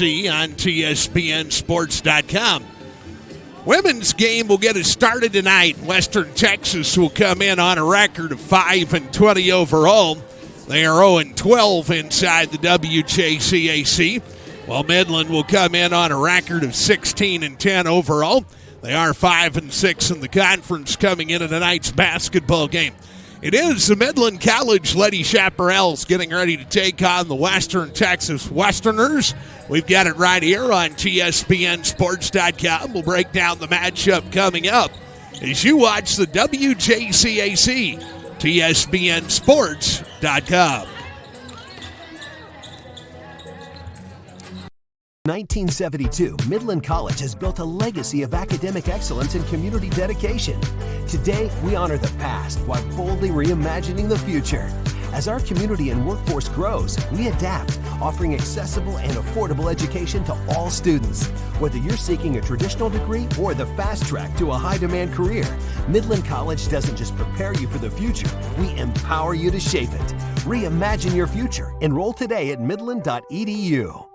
on TSPNsports.com. Women's game will get us started tonight. Western Texas will come in on a record of 5-20 overall. They are 0-12 inside the WJCAC, while Midland will come in on a record of 16-10 overall. They are 5-6 in the conference coming into tonight's basketball game. It is the Midland College Lady Chaparrals getting ready to take on the Western Texas Westerners. We've got it right here on TSPNsports.com. We'll break down the matchup coming up as you watch the WJCAC, TSPNsports.com. 1972, Midland College has built a legacy of academic excellence and community dedication. Today, we honor the past while boldly reimagining the future. As our community and workforce grows, we adapt, offering accessible and affordable education to all students. Whether you're seeking a traditional degree or the fast track to a high-demand career, Midland College doesn't just prepare you for the future, we empower you to shape it. Reimagine your future. Enroll today at midland.edu.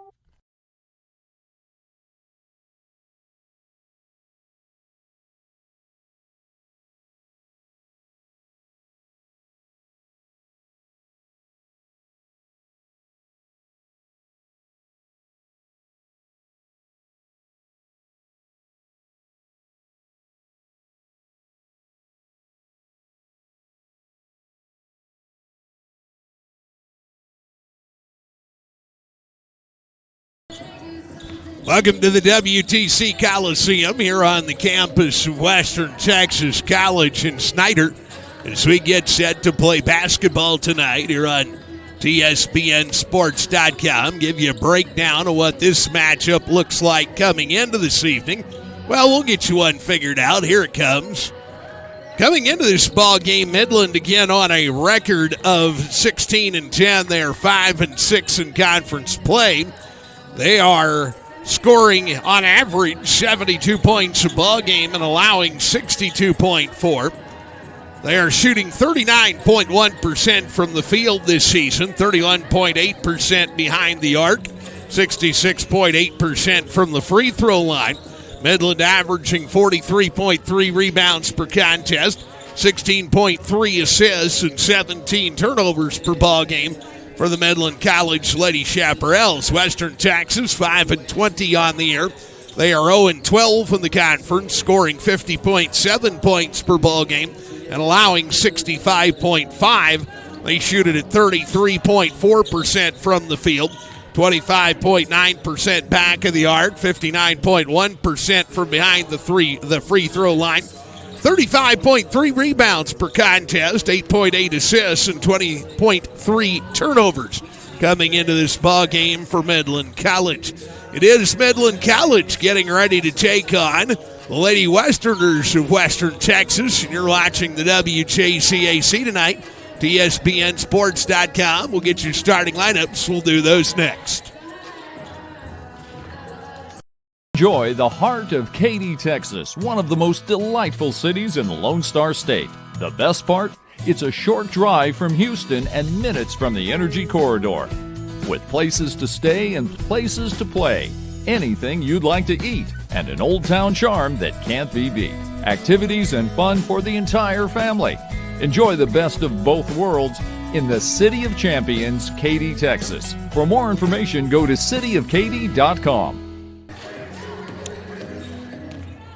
Welcome to the WTC Coliseum here on the campus of Western Texas College in Snyder as we get set to play basketball tonight here on TSPNsports.com. Give you a breakdown of what this matchup looks like coming into this evening. Well, we'll get you one figured out. Here it comes. Coming into this ball game, Midland again on a record of 16-10. They are 5-6 in conference play. They are scoring on average 72 points a ball game and allowing 62.4. They are shooting 39.1% from the field this season, 31.8% behind the arc, 66.8% from the free throw line. Midland averaging 43.3 rebounds per contest, 16.3 assists, and 17 turnovers per ball game for the Midland College Lady Chaparrals. Western Texas 5-20 on the year. They are 0-12 in the conference, scoring 50.7 points per ball game and allowing 65.5. They shoot it at 33.4% from the field, 25.9% back of the arc, 59.1% from behind the free throw line. 35.3 rebounds per contest, 8.8 assists, and 20.3 turnovers coming into this ball game for Midland College. It is Midland College getting ready to take on the Lady Westerners of Western Texas, and you're watching the WJCAC tonight. TSPNsports.com. We'll get your starting lineups. We'll do those next. Enjoy the heart of Katy, Texas, one of the most delightful cities in the Lone Star State. The best part? It's a short drive from Houston and minutes from the Energy Corridor. With places to stay and places to play, anything you'd like to eat, and an old town charm that can't be beat. Activities and fun for the entire family. Enjoy the best of both worlds in the City of Champions, Katy, Texas. For more information, go to cityofkaty.com.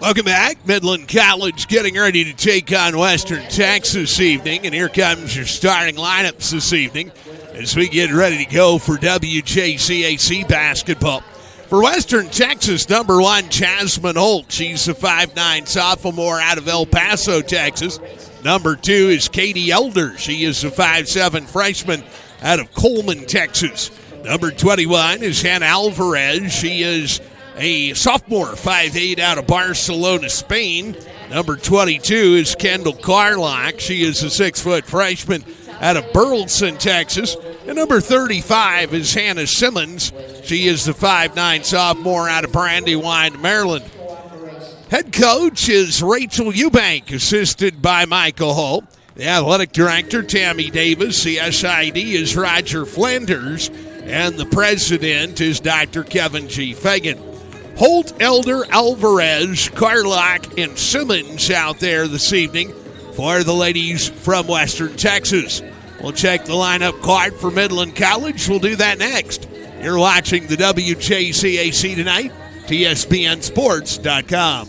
Welcome back. Midland College getting ready to take on Western Texas this evening. And here comes your starting lineups this evening as we get ready to go for WJCAC basketball. For Western Texas, number 1, Jasmine Holt. She's a 5'9 sophomore out of El Paso, Texas. Number 2 is Katie Elder. She is a 5'7 freshman out of Coleman, Texas. Number 21 is Hannah Alvarez. She is a sophomore, 5'8 out of Barcelona, Spain. Number 22 is Kendall Carlock. She is a 6-foot freshman out of Burleson, Texas. And number 35 is Hannah Simmons. She is the 5'9 sophomore out of Brandywine, Maryland. Head coach is Rachel Eubank, assisted by Michael Hull. The athletic director, Tammy Davis. The SID is Roger Flanders. and the president is Dr. Kevin G. Fagan. Holt, Elder, Alvarez, Carlock, and Simmons out there this evening for the ladies from Western Texas. We'll check the lineup card for Midland College. We'll do that next. You're watching the WJCAC tonight, TSPNsports.com.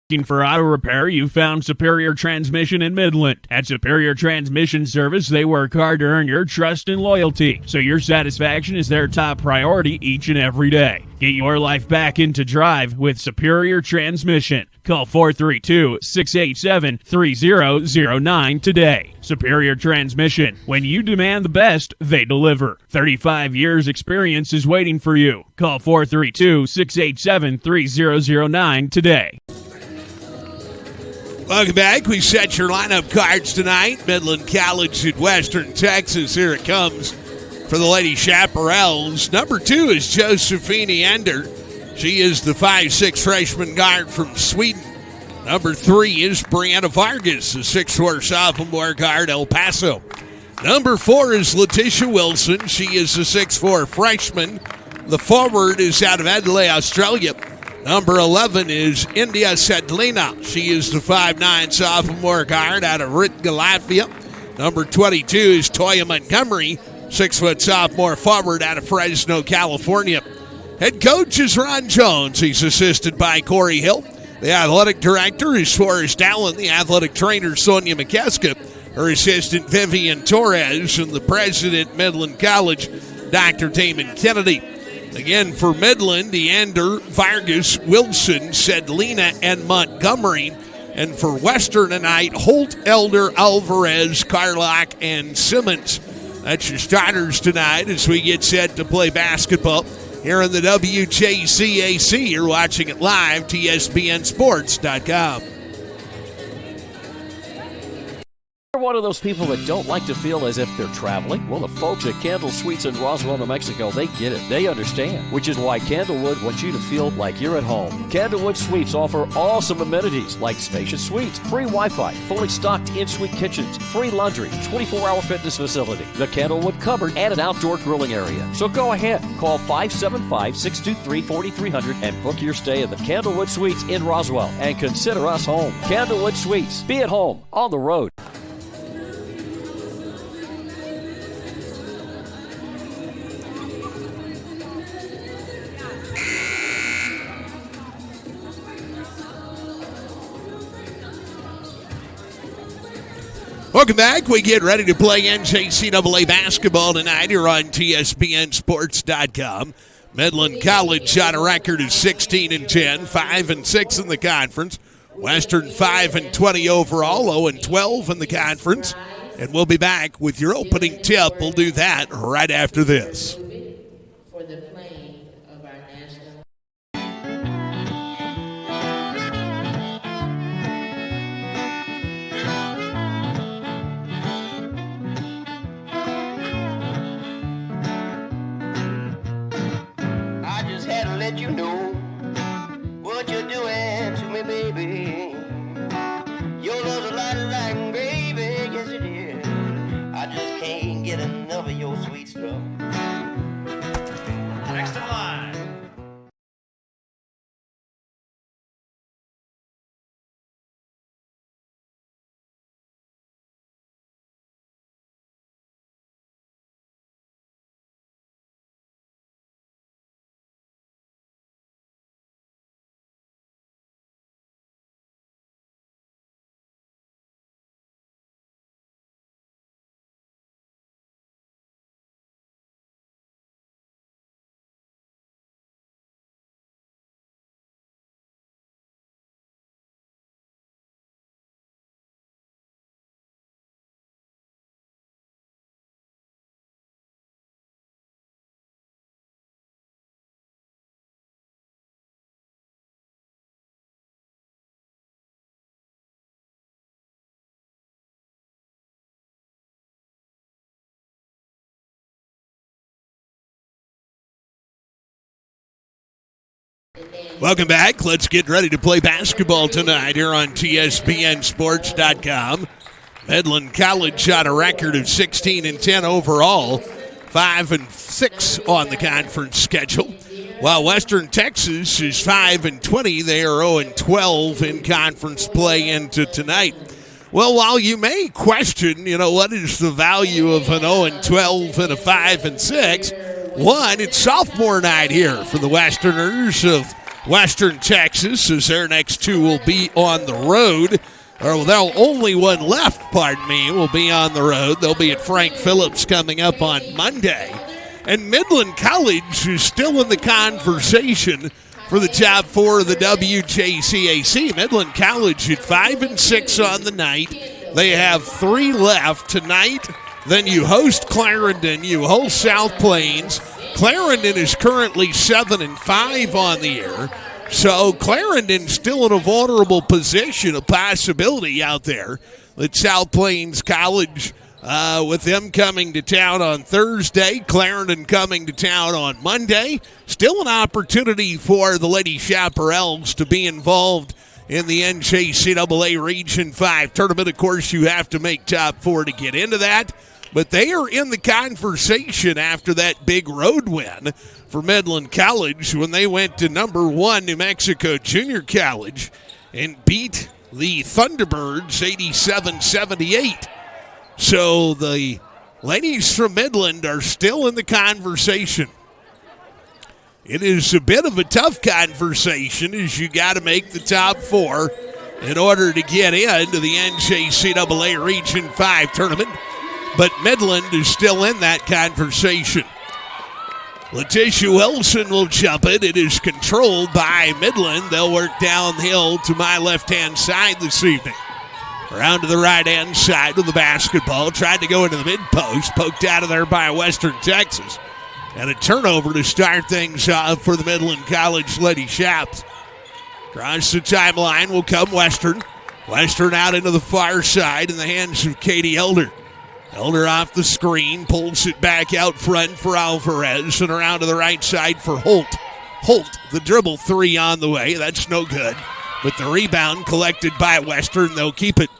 Looking for auto repair? You found Superior Transmission in Midland. At Superior Transmission Service, they work hard to earn your trust and loyalty, so your satisfaction is their top priority each and every day. Get your life back into drive with Superior Transmission. Call 432-687-3009 today. Superior Transmission. When you demand the best, they deliver. 35 years experience is waiting for you. Call 432-687-3009 today. Welcome back. We set your lineup cards tonight. Midland College at Western Texas. Here it comes for the Lady Chaparrals. Number 2 is Josephine Ender. She is the 5'6" freshman guard from Sweden. Number 3 is Brianna Vargas, the 6'4" sophomore guard, El Paso. Number 4 is Letitia Wilson. She is the 6'4" freshman. The forward is out of Adelaide, Australia. Number 11 is India Sedlina. She is the 5'9" sophomore guard out of Ritka, Latvia. Number 22 is Toya Montgomery, 6' sophomore forward out of Fresno, California. Head coach is Ron Jones. He's assisted by Corey Hill. The athletic director is Forrest Allen. The athletic trainer, Sonia McKeska. Her assistant, Vivian Torres. And the president, Midland College, Dr. Damon Kennedy. Again, for Midland, Ender, Vargas, Wilson, Sedlina, and Montgomery. And for Western tonight, Holt, Elder, Alvarez, Carlock, and Simmons. That's your starters tonight as we get set to play basketball here in the WJCAC. You're watching it live, TSPNsports.com. You're one of those people that don't like to feel as if they're traveling? Well, the folks at Candle Suites in Roswell, New Mexico, they get it. They understand, which is why Candlewood wants you to feel like you're at home. Candlewood Suites offer awesome amenities like spacious suites, free Wi-Fi, fully stocked in-suite kitchens, free laundry, 24-hour fitness facility, the Candlewood cupboard, and an outdoor grilling area. So go ahead, call 575-623-4300 and book your stay at the Candlewood Suites in Roswell and consider us home. Candlewood Suites. Be at home on the road. Welcome back. We get ready to play NJCAA basketball tonight here on TSPNsports.com. Midland College on a record of 16-10, 5-6 in the conference. Western 5-20 overall, 0-12 in the conference. And we'll be back with your opening tip. We'll do that right after this. For the playing of our national. I just had to let you know what you're doing to me, baby. Your love's a lot like gravy, yes it is. I just can't get enough of your sweet stuff. Next in line. Welcome back. Let's get ready to play basketball tonight here on TSPNsports.com. Midland College on a record of 16-10 overall, 5-6 on the conference schedule, while Western Texas is 5-20. They are 0-12 in conference play into tonight. Well, while you may question, what is the value of an 0-12 and a 5-6? One, it's sophomore night here for the Westerners of Western Texas, as their next two will be on the road. Or they'll only one left, will be on the road. They'll be at Frank Phillips coming up on Monday. And Midland College is still in the conversation for the top four of the WJCAC. Midland College at 5-6 on the night. They have 3 left tonight. Then you host Clarendon. You host South Plains. Clarendon is currently 7-5 on the year. So Clarendon's still in a vulnerable position, a possibility out there that South Plains College, with them coming to town on Thursday, Clarendon coming to town on Monday, still an opportunity for the Lady Chaparrals to be involved in the NJCAA Region 5 tournament. Of course, you have to make top 4 to get into that, but they are in the conversation after that big road win for Midland College when they went to number 1 New Mexico Junior College and beat the Thunderbirds 87-78. So the ladies from Midland are still in the conversation. It is a bit of a tough conversation as you got to make the top 4 in order to get into the NJCAA Region 5 tournament. But Midland is still in that conversation. Letitia Wilson will jump it. It is controlled by Midland. They'll work downhill to my left-hand side this evening. Around to the right-hand side with the basketball. Tried to go into the mid-post. Poked out of there by Western Texas. And a turnover to start things off for the Midland College Lady Chaps. Across the timeline will come Western. Western out into the far side in the hands of Katie Elder. Elder off the screen, pulls it back out front for Alvarez, and around to the right side for Holt. Holt, the dribble 3 on the way. That's no good. But the rebound collected by Western. They'll keep it.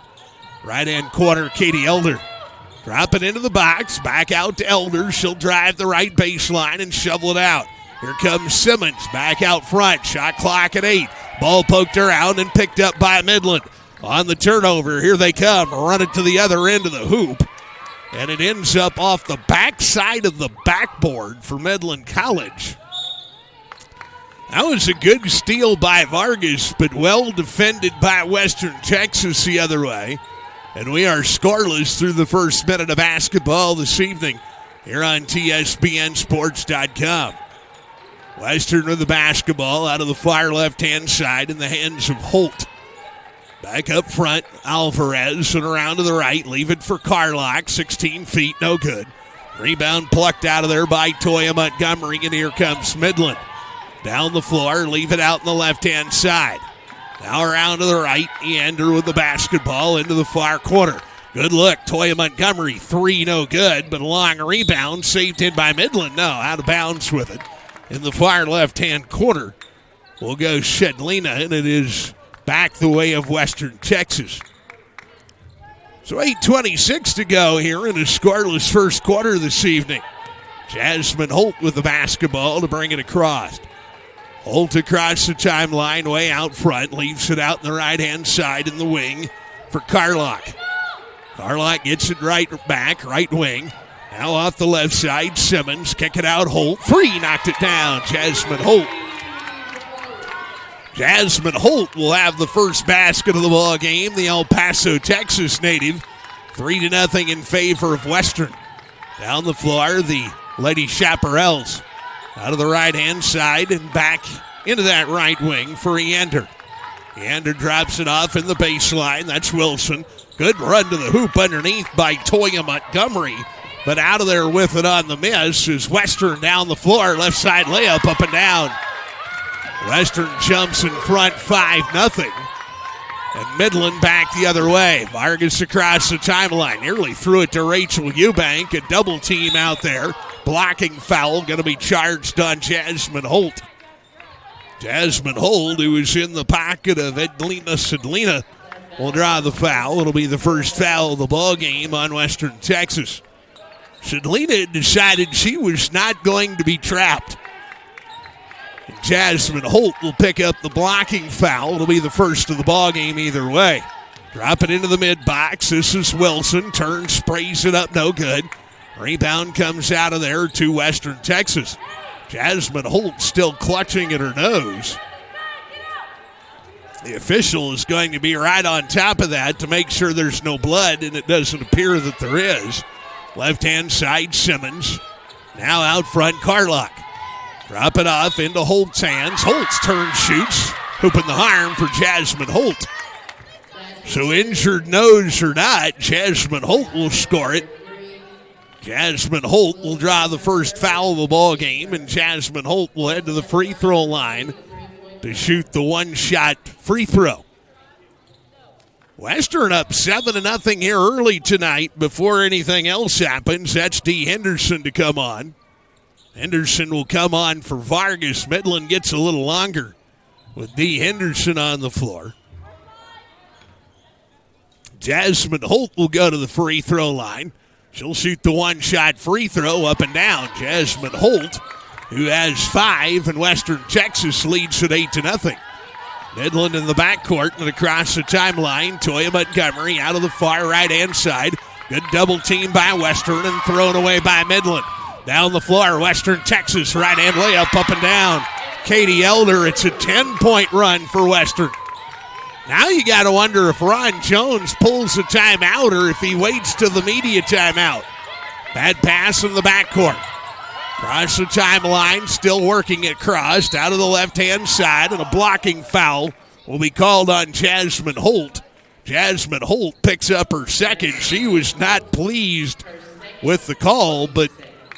Right-hand corner, Katie Elder. Drop it into the box. Back out to Elder. She'll drive the right baseline and shovel it out. Here comes Simmons back out front. Shot clock at 8. Ball poked around and picked up by Midland. On the turnover, here they come. Run it to the other end of the hoop. And it ends up off the backside of the backboard for Midland College. That was a good steal by Vargas, but well defended by Western Texas the other way. And we are scoreless through the first minute of basketball this evening here on TSPNSports.com. Western with the basketball out of the far left-hand side in the hands of Holt. Back up front, Alvarez, and around to the right. Leave it for Carlock, 16 feet, no good. Rebound plucked out of there by Toya Montgomery, and here comes Midland. Down the floor, leave it out on the left-hand side. Now around to the right, Eander with the basketball into the far corner. Good look, Toya Montgomery, 3, no good, but a long rebound, saved in by Midland. No, out of bounds with it. In the far left-hand corner will go Shedlina, and it is back the way of Western Texas. So 8:26 to go here in a scoreless first quarter this evening. Jasmine Holt with the basketball to bring it across. Holt across the timeline, way out front, leaves it out in the right-hand side in the wing for Carlock. Carlock gets it right back, right wing. Now off the left side, Simmons, kick it out, Holt. Free, knocked it down, Jasmine Holt. Jasmine Holt will have the first basket of the ball game. The El Paso, Texas native, 3-0 in favor of Western. Down the floor, the Lady Chaparrals out of the right-hand side and back into that right wing for Eander. Eander drops it off in the baseline. That's Wilson. Good run to the hoop underneath by Toya Montgomery, but out of there with it on the miss is Western down the floor. Left side layup up and down. Western jumps in front 5-0. And Midland back the other way. Vargas across the timeline. Nearly threw it to Rachel Eubank. A double team out there. Blocking foul going to be charged on Jasmine Holt. Jasmine Holt, who is in the pocket of Edlina Sedlina, will draw the foul. It'll be the first foul of the ball game on Western Texas. Shadlina decided she was not going to be trapped. Jasmine Holt will pick up the blocking foul. It'll be the first of the ball game either way. Drop it into the mid-box. This is Wilson. Turns, sprays it up, no good. Rebound comes out of there to Western Texas. Jasmine Holt still clutching at her nose. The official is going to be right on top of that to make sure there's no blood, and it doesn't appear that there is. Left-hand side, Simmons. Now out front, Carlock. Drop it off into Holt's hands. Holt's turn, shoots. Hooping the harm for Jasmine Holt. So injured nose or not, Jasmine Holt will score it. Jasmine Holt will draw the first foul of the ball game, and Jasmine Holt will head to the free throw line to shoot the one-shot free throw. Western up 7-0 here early tonight before anything else happens. That's D. Henderson to come on. Henderson will come on for Vargas. Midland gets a little longer with D. Henderson on the floor. Jasmine Holt will go to the free throw line. She'll shoot the one-shot free throw up and down. Jasmine Holt, who has 5, and Western Texas leads at 8-0. Midland in the backcourt and across the timeline. Toya Montgomery out of the far right-hand side. Good double team by Western and thrown away by Midland. Down the floor, Western Texas right-hand layup up and down. Katie Elder, it's a 10-point run for Western. Now you got to wonder if Ron Jones pulls a timeout or if he waits till the media timeout. Bad pass in the backcourt. Across the timeline, still working it crossed out of the left-hand side, and a blocking foul will be called on Jasmine Holt. Jasmine Holt picks up her second. She was not pleased with the call, but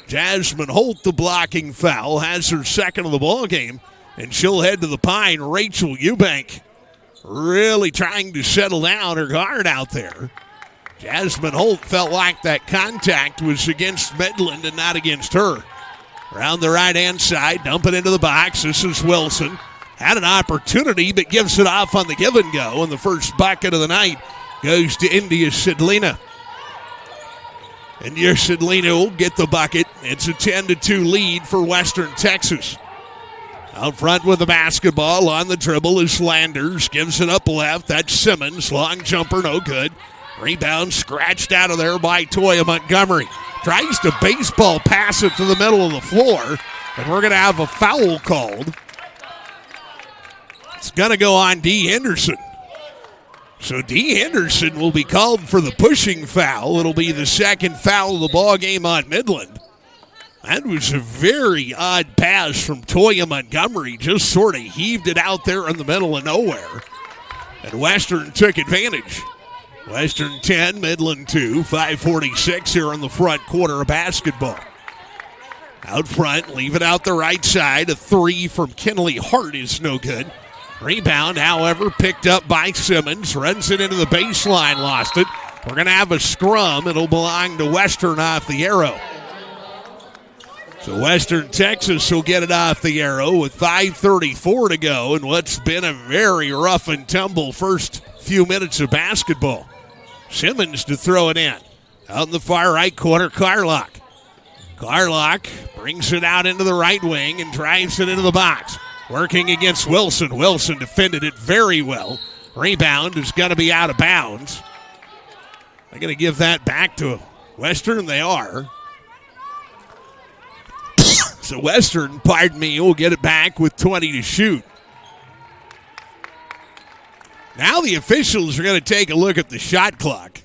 Jasmine Holt, the blocking foul, has her second of the ball game, and she'll head to the Pine. Rachel Eubank really trying to settle down her guard out there. Jasmine Holt felt like that contact was against Midland and not against her. Around the right-hand side, dump it into the box. This is Wilson. Had an opportunity, but gives it off on the give and go, and the first bucket of the night goes to India Sidlina. India Sidlina will get the bucket. It's a 10-2 lead for Western Texas. Out front with the basketball on the dribble is Landers. Gives it up left. That's Simmons. Long jumper, no good. Rebound scratched out of there by Toya Montgomery. Tries to baseball pass it to the middle of the floor, and we're going to have a foul called. It's going to go on D. Henderson. So D. Henderson will be called for the pushing foul. It'll be the second foul of the ball game on Midland. That was a very odd pass from Toya Montgomery. Just sort of heaved it out there in the middle of nowhere. And Western took advantage. Western 10, Midland 2, 5:46 here in the front quarter of basketball. Out front, leave it out the right side. A three from Kinley Hart is no good. Rebound, however, picked up by Simmons. Runs it into the baseline, lost it. We're going to have a scrum. It'll belong to Western off the arrow. So Western Texas will get it off the arrow with 5:34 to go in what's been a very rough and tumble first few minutes of basketball. Simmons to throw it in. Out in the far right corner, Carlock. Carlock brings it out into the right wing and drives it into the box. Working against Wilson. Wilson defended it very well. Rebound is going to be out of bounds. They're going to give that back to Western. They are. So Western, pardon me, will get it back with 20 to shoot. Now the officials are going to take a look at the shot clock.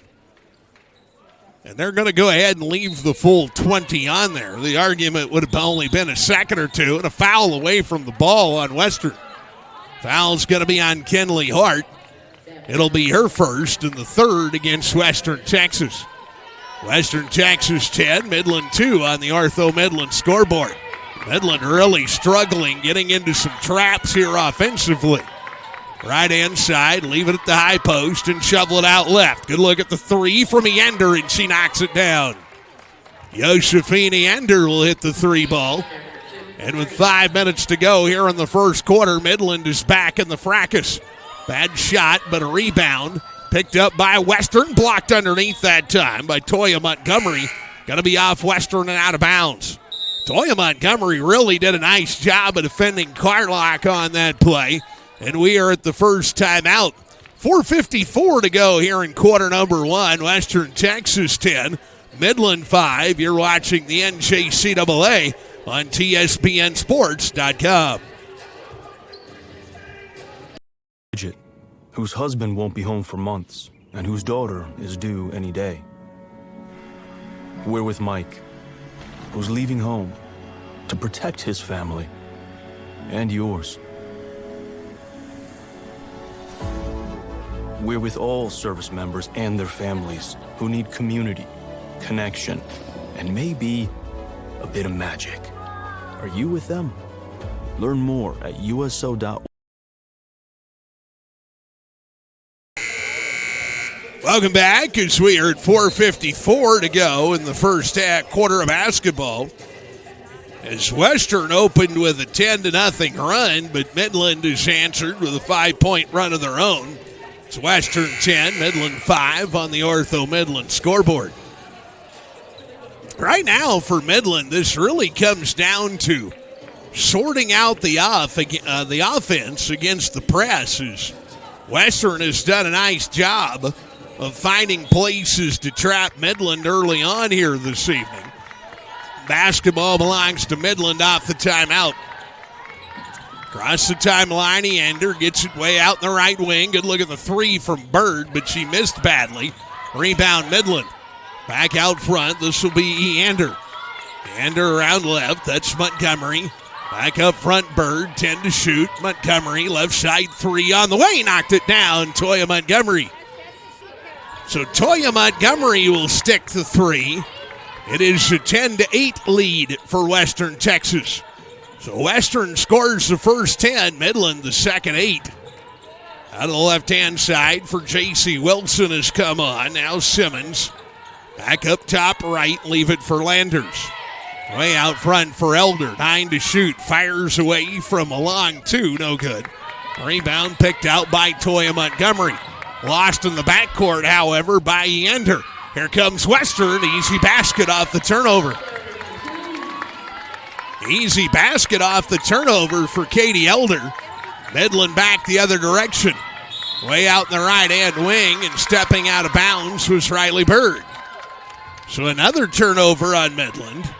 And they're going to go ahead and leave the full 20 on there. The argument would have only been a second or two and a foul away from the ball on Western. Foul's going to be on Kinley Hart. It'll be her first and the third against Western Texas. Western Texas 10, Midland 2 on the Ortho Midland scoreboard. Midland really struggling, getting into some traps here offensively. Right-hand side, leave it at the high post and shovel it out left. Good look at the three from Eender, and she knocks it down. Josephine Eender will hit the three ball. And with 5 minutes to go here in the first quarter, Midland is back in the fracas. Bad shot, but a rebound Picked up by Western, blocked underneath that time by Toya Montgomery. Going to be off Western and out of bounds. Toya Montgomery really did a nice job of defending Carlock on that play. And we are at the first timeout. 4:54 to go here in quarter number one. Western Texas 10, Midland 5. You're watching the NJCAA on TSPNSports.com. Whose husband won't be home for months and whose daughter is due any day. We're with Mike, who's leaving home to protect his family and yours. We're with all service members and their families who need community, connection, and maybe a bit of magic. Are you with them? Learn more at uso.org. Welcome back as we are at 4:54 to go in the first quarter of basketball. As Western opened with a 10-0 run, but Midland has answered with a 5-point run of their own. It's Western 10, Midland 5 on the Ortho Midland scoreboard. Right now for Midland, this really comes down to sorting out the offense against the press. As Western has done a nice job of finding places to trap Midland early on here this evening. Basketball belongs to Midland off the timeout. Across the timeline, Eander gets it way out in the right wing. Good look at the three from Bird, but she missed badly. Rebound Midland. Back out front, this will be Eander. Eander around left, that's Montgomery. Back up front, Bird, 10 to shoot. Montgomery, left side three on the way, knocked it down, Toya Montgomery. So Toya Montgomery will stick the three. It is a 10-8 lead for Western Texas. So Western scores the first 10, Midland the second 8. Out of the left-hand side for J.C. Wilson has come on. Now Simmons. Back up top right, leave it for Landers. Way out front for Elder, 9 to shoot. Fires away from a long two, no good. Rebound picked out by Toya Montgomery. Lost in the backcourt, however, by Eander. Here comes Western. Easy basket off the turnover. Easy basket off the turnover for Katie Elder. Midland back the other direction. Way out in the right-hand wing, and stepping out of bounds was Riley Bird. So another turnover on Midland.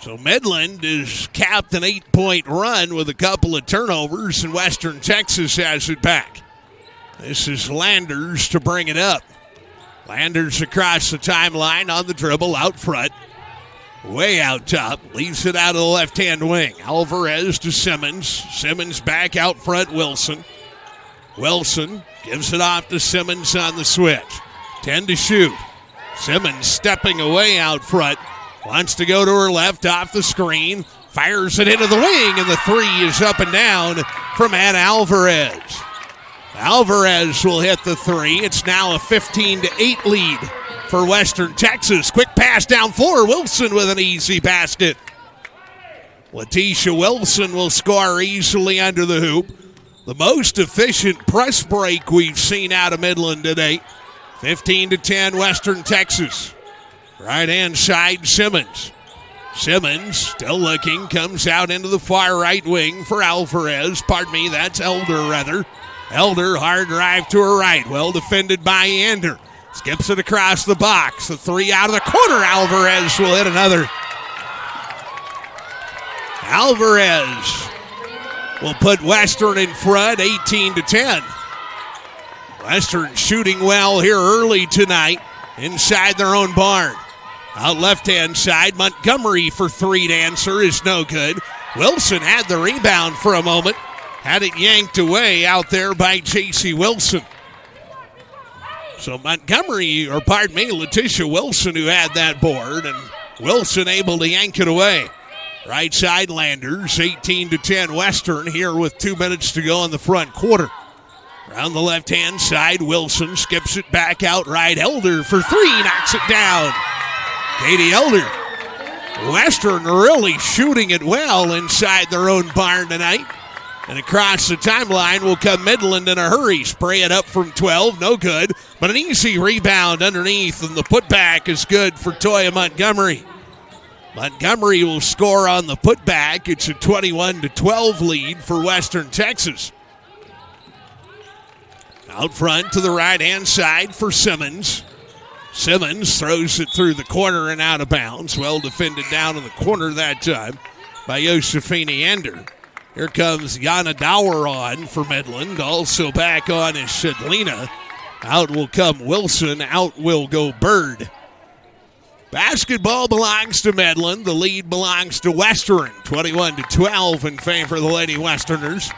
So Midland has capped an 8-point run with a couple of turnovers, and Western Texas has it back. This is Landers to bring it up. Landers across the timeline on the dribble out front. Way out top. Leaves it out of the left-hand wing. Alvarez to Simmons. Simmons back out front, Wilson. Wilson gives it off to Simmons on the switch. 10 to shoot. Simmons stepping away out front. Wants to go to her left off the screen. Fires it into the wing, and the three is up and down from Anna Alvarez. Alvarez will hit the three. It's now a 15-8 lead for Western Texas. Quick pass down floor. Wilson with an easy basket. Letitia Wilson will score easily under the hoop. The most efficient press break we've seen out of Midland today. 15-10 Western Texas. Right-hand side, Simmons. Simmons, still looking, comes out into the far right wing for Alvarez. Pardon me, that's Elder, rather. Elder, hard drive to her right. Well defended by Ander. Skips it across the box. The three out of the corner. Alvarez will hit another. Alvarez will put Western in front, 18-10. Western shooting well here early tonight inside their own barn. Out left-hand side, Montgomery for three to answer is no good. Wilson had the rebound for a moment. Had it yanked away out there by J.C. Wilson. So Letitia Wilson who had that board, and Wilson able to yank it away. Right side Landers, 18-10 Western here with 2 minutes to go in the front quarter. Around the left-hand side, Wilson skips it back out right. Elder for three, knocks it down. Katie Elder. Western really shooting it well inside their own barn tonight. And across the timeline will come Midland in a hurry. Spray it up from 12, no good. But an easy rebound underneath, and the putback is good for Toya Montgomery. Montgomery will score on the putback. It's a 21-12 lead for Western Texas. Out front to the right-hand side for Simmons. Simmons throws it through the corner and out of bounds. Well defended down in the corner that time by Josephine Ender. Here comes Yana Dower on for Midland. Also back on is Shedlina. Out will come Wilson. Out will go Bird. Basketball belongs to Midland. The lead belongs to Western. 21-12 in favor of the Lady Westerners.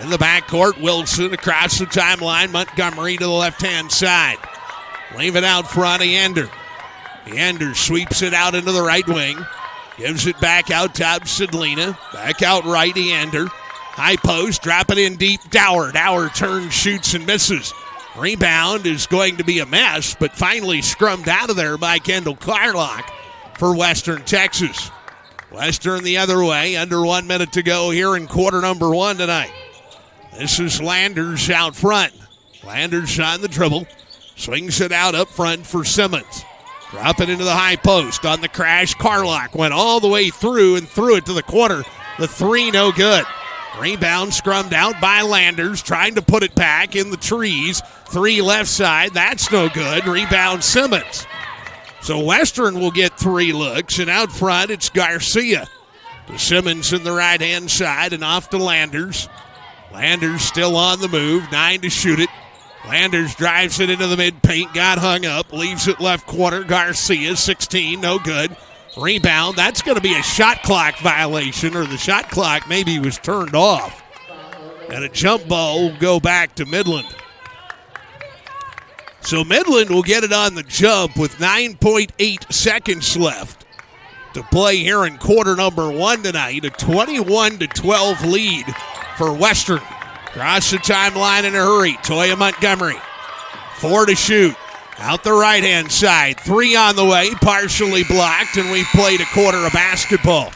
In the backcourt, Wilson across the timeline. Montgomery to the left-hand side. Leave it out front, Ender. Ender sweeps it out into the right wing. Gives it back out top, Shedlina. Back out right, Ender. High post, drop it in deep, Dower. Dower turns, shoots, and misses. Rebound is going to be a mess, but finally scrummed out of there by Kendall Carlock for Western Texas. Western the other way, under 1 minute to go here in quarter number 1 tonight. This is Landers out front. Landers on the dribble. Swings it out up front for Simmons. Drop it into the high post on the crash. Carlock went all the way through and threw it to the corner. The three, no good. Rebound scrummed out by Landers, trying to put it back in the trees. Three left side, that's no good. Rebound Simmons. So Western will get 3 looks, and out front it's Garcia. To Simmons in the right-hand side and off to Landers. Landers still on the move, 9 to shoot it. Landers drives it into the mid-paint, got hung up, leaves it left corner. Garcia, 16, no good. Rebound, that's going to be a shot clock violation, or the shot clock maybe was turned off. And a jump ball will go back to Midland. So Midland will get it on the jump with 9.8 seconds left to play here in quarter number 1 tonight. A 21-12 lead for Western. Across the timeline in a hurry. Toya Montgomery. 4 to shoot. Out the right-hand side. 3 on the way. Partially blocked, and we've played a quarter of basketball.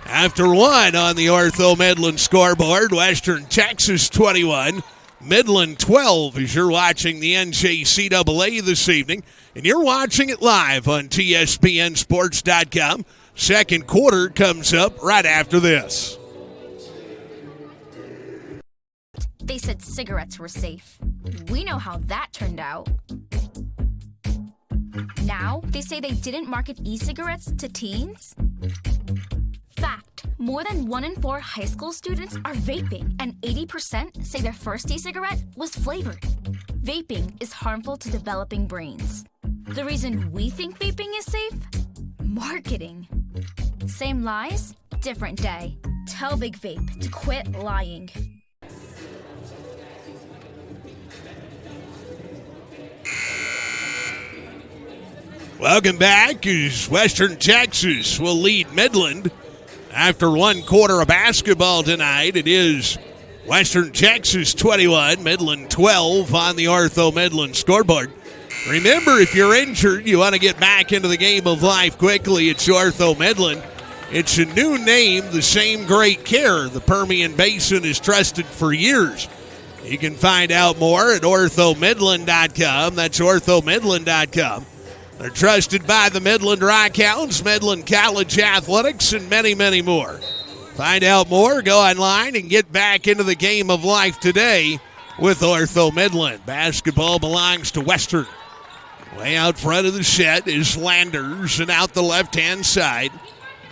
After 1 on the Ortho Midland scoreboard, Western Texas 21, Midland 12 as you're watching the NJCAA this evening. And you're watching it live on TSPNSports.com. Second quarter comes up right after this. They said cigarettes were safe. We know how that turned out. Now, they say they didn't market e-cigarettes to teens? Fact, more than 1 in 4 high school students are vaping, and 80% say their first e-cigarette was flavored. Vaping is harmful to developing brains. The reason we think vaping is safe? Marketing. Same lies, different day. Tell Big Vape to quit lying. Welcome back as Western Texas will lead Midland after 1 quarter of basketball tonight. It is Western Texas 21, Midland 12 on the Ortho Midland scoreboard. Remember, if you're injured, you want to get back into the game of life quickly, it's Ortho Midland. It's a new name, the same great care the Permian Basin has trusted for years. You can find out more at orthomidland.com. That's orthomidland.com. They're trusted by the Midland Rockhounds, Midland College Athletics, and many, many more. Find out more, go online, and get back into the game of life today with Ortho Midland. Basketball belongs to Western. Way out front of the set is Landers, and out the left-hand side.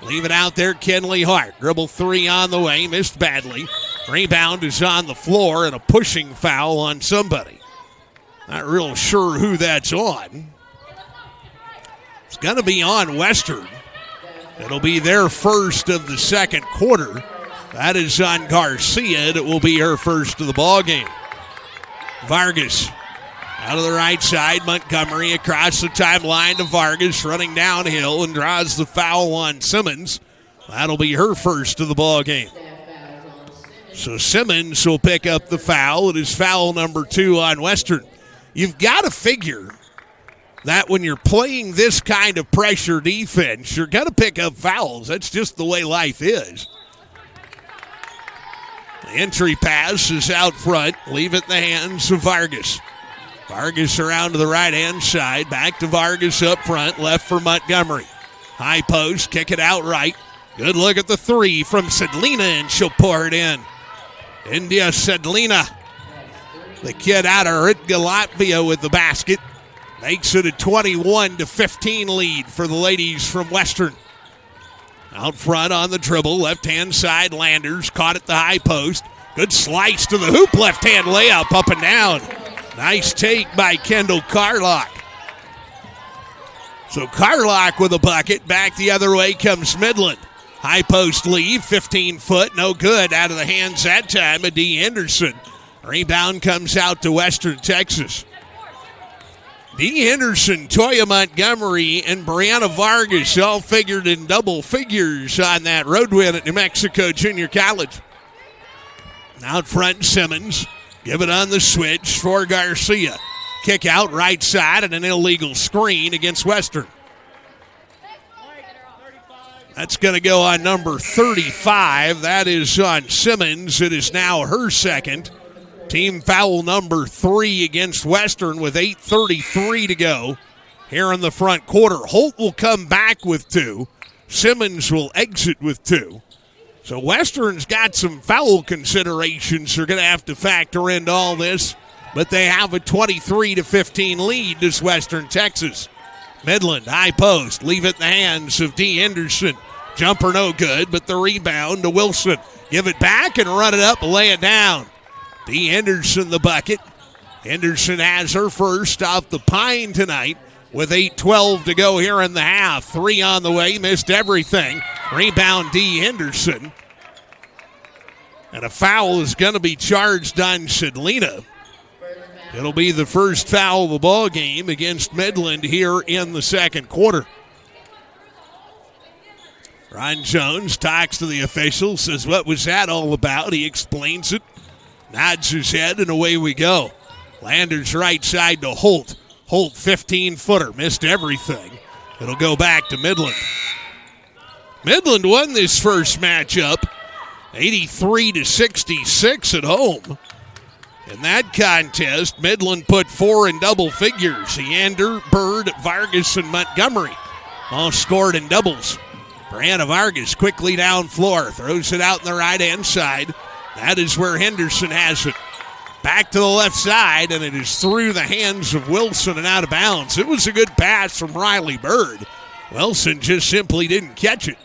Leave it out there, Kenley Hart. Dribble 3 on the way, missed badly. Rebound is on the floor, and a pushing foul on somebody. Not real sure who that's on. It's going to be on Western. It'll be their first of the second quarter. That is on Garcia. It will be her first of the ball game. Vargas out of the right side. Montgomery across the timeline to Vargas, running downhill and draws the foul on Simmons. That'll be her first of the ball game. So Simmons will pick up the foul. It is foul number 2 on Western. You've got to figure that when you're playing this kind of pressure defense, you're going to pick up fouls. That's just the way life is. The entry pass is out front. Leave it in the hands of Vargas. Vargas around to the right-hand side. Back to Vargas up front. Left for Montgomery. High post. Kick it out right. Good look at the three from Sedlina, and she'll pour it in. India Sedlina, the kid out of Ritka, Latvia, with the basket. Makes it a 21-15 lead for the ladies from Western. Out front on the dribble, left-hand side, Landers caught at the high post. Good slice to the hoop, left-hand layup, up and down. Nice take by Kendall Carlock. So Carlock with a bucket. Back the other way comes Midland. High post lead, 15-foot, no good. Out of the hands that time of D. Henderson. Rebound comes out to Western Texas. D. Henderson, Toya Montgomery, and Brianna Vargas all figured in double figures on that road win at New Mexico Junior College. Out front, Simmons. Give it on the switch for Garcia. Kick out right side and an illegal screen against Western. That's going to go on number 35. That is on Simmons. It is now her second. Team foul number 3 against Western with 8:33 to go here in the front quarter. Holt will come back with 2. Simmons will exit with 2. So Western's got some foul considerations they're going to have to factor into all this, but they have a 23-15 lead this Western Texas. Midland, high post, leave it in the hands of D. Henderson. Jumper no good, but the rebound to Wilson. Give it back and run it up and lay it down. D. Henderson the bucket. Henderson has her first off the pine tonight with 8:12 to go here in the half. 3 on the way, missed everything. Rebound D. Henderson. And a foul is going to be charged on Sedlina. It'll be the first foul of the ball game against Midland here in the second quarter. Ron Jones talks to the official, says, what was that all about? He explains it, nods his head, and away we go. Landers right side to Holt. Holt 15-footer, missed everything. It'll go back to Midland. Midland won this first matchup 83-66 at home. In that contest, Midland put 4 in double figures. Leander, Bird, Vargas, and Montgomery all scored in doubles. Brianna Vargas quickly down floor, throws it out in the right-hand side. That is where Henderson has it. Back to the left side, and it is through the hands of Wilson and out of bounds. It was a good pass from Riley Bird. Wilson just simply didn't catch it.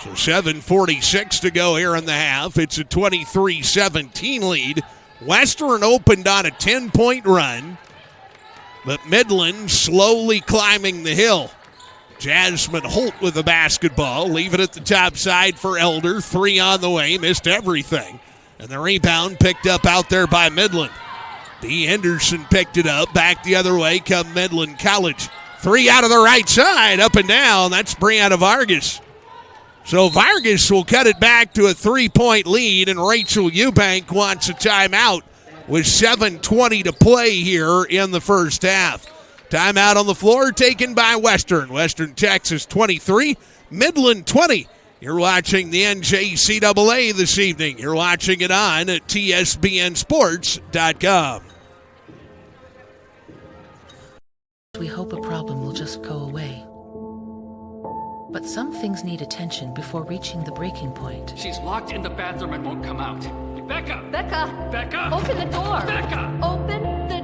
So 7:46 to go here in the half. It's a 23-17 lead. Western opened on a 10-point run, but Midland slowly climbing the hill. Jasmine Holt with the basketball. Leave it at the top side for Elder. 3 on the way. Missed everything. And the rebound picked up out there by Midland. D. Henderson picked it up. Back the other way come Midland College. 3 out of the right side. Up and down. That's Brianna Vargas. So Vargas will cut it back to a 3-point lead, and Rachel Eubank wants a timeout with 7:20 to play here in the first half. Timeout on the floor taken by Western. Western Texas 23, Midland 20. You're watching the NJCAA this evening. You're watching it on at TSBNsports.com. We hope a problem will just go away. But some things need attention before reaching the breaking point. She's locked in the bathroom and won't come out. Becca! Becca! Becca! Open the door! Becca! Open the...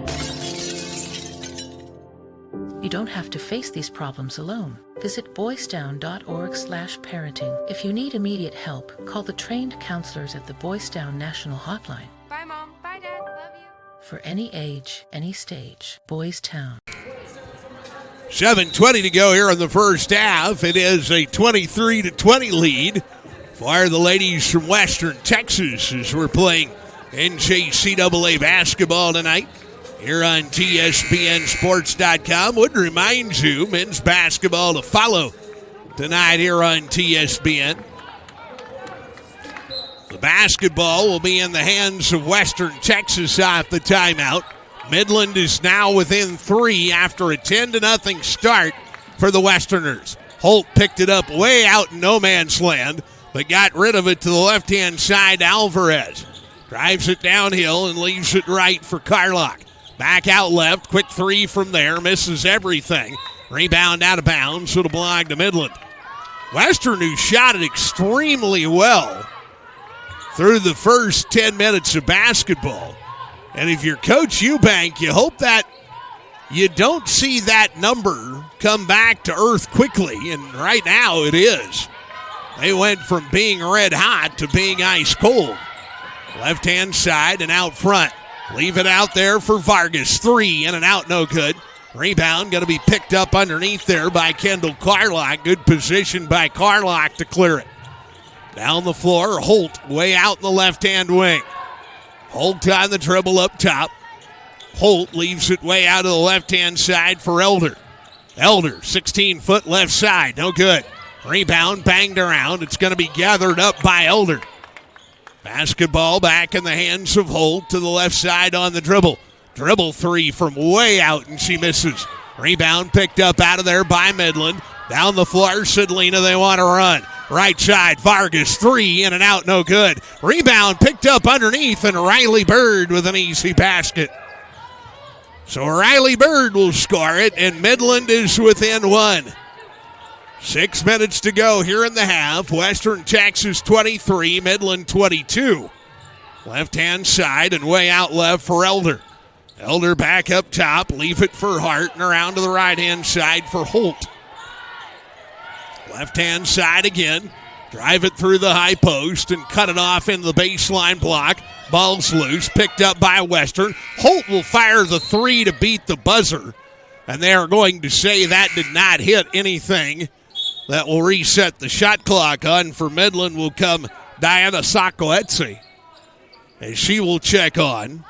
You don't have to face these problems alone. Visit boysdown.org/parenting. If you need immediate help, call the trained counselors at the Boys Down National Hotline. Bye, Mom. Bye, Dad. Love you. For any age, any stage, Boys Town. 7:20 to go here in the first half. It is a 23-20 lead for the ladies from Western Texas as we're playing NJCAA basketball tonight here on TSBNsports.com. Would remind you, men's basketball to follow tonight here on TSBN. The basketball will be in the hands of Western Texas off the timeout. Midland is now within 3 after a 10-0 start for the Westerners. Holt picked it up way out in no man's land. but got rid of it to the left-hand side. ALVAREZ drives it downhill and leaves it right for Carlock. Back out left, quick three from there, misses everything. Rebound out of bounds, it'll belong to Midland. Western, who shot it extremely well through the first 10 minutes of basketball. And if you're Coach Eubank, you hope that you don't see that number come back to earth quickly, and right now it is. They went from being red hot to being ice cold. Left-hand side and out front. Leave it out there for Vargas. Three in and out, no good. Rebound going to be picked up underneath there by Kendall Carlock. Good position by Carlock to clear it. Down the floor, Holt way out in the left-hand wing. Holt on the dribble up top. Holt leaves it way out of the left-hand side for Elder. Elder, 16-foot left side, no good. Rebound banged around. It's going to be gathered up by Elder. Basketball back in the hands of Holt to the left side on the dribble. Dribble three from way out, and she misses. Rebound picked up out of there by Midland. Down the floor, Sidlina, they want to run. Right side, Vargas, three in and out, no good. Rebound picked up underneath, and Riley Bird with an easy basket. So Riley Bird will score it, and Midland is within one. 6 minutes to go here in the half. Western Texas 23, Midland 22. Left-hand side and way out left for Elder. Elder back up top, leave it for Hart, and around to the right-hand side for Holt. Left-hand side again. Drive it through the high post and cut it off into the baseline block. Ball's loose, picked up by Western. Holt will fire the three to beat the buzzer. And they are going to say that did not hit anything. That will reset the shot clock on. For Midland will come Diana Sakoetsi, as she will check on.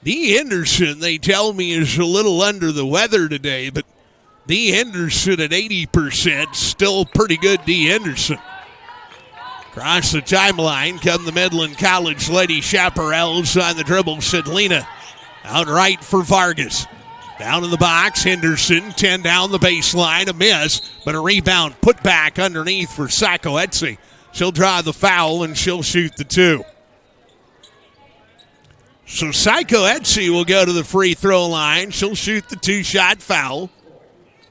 Dee Henderson, they tell me, is a little under the weather today, but Dee Henderson at 80%, still pretty good Dee Henderson. Across the timeline come the Midland College Lady Chaparrals on the dribble. Sidlina out right for Vargas. Down in the box, Henderson, 10 down the baseline, a miss, but a rebound put back underneath for Sakoetsi. She'll draw the foul, and she'll shoot the two. So Sakoetsi will go to the free throw line. She'll shoot the two-shot foul.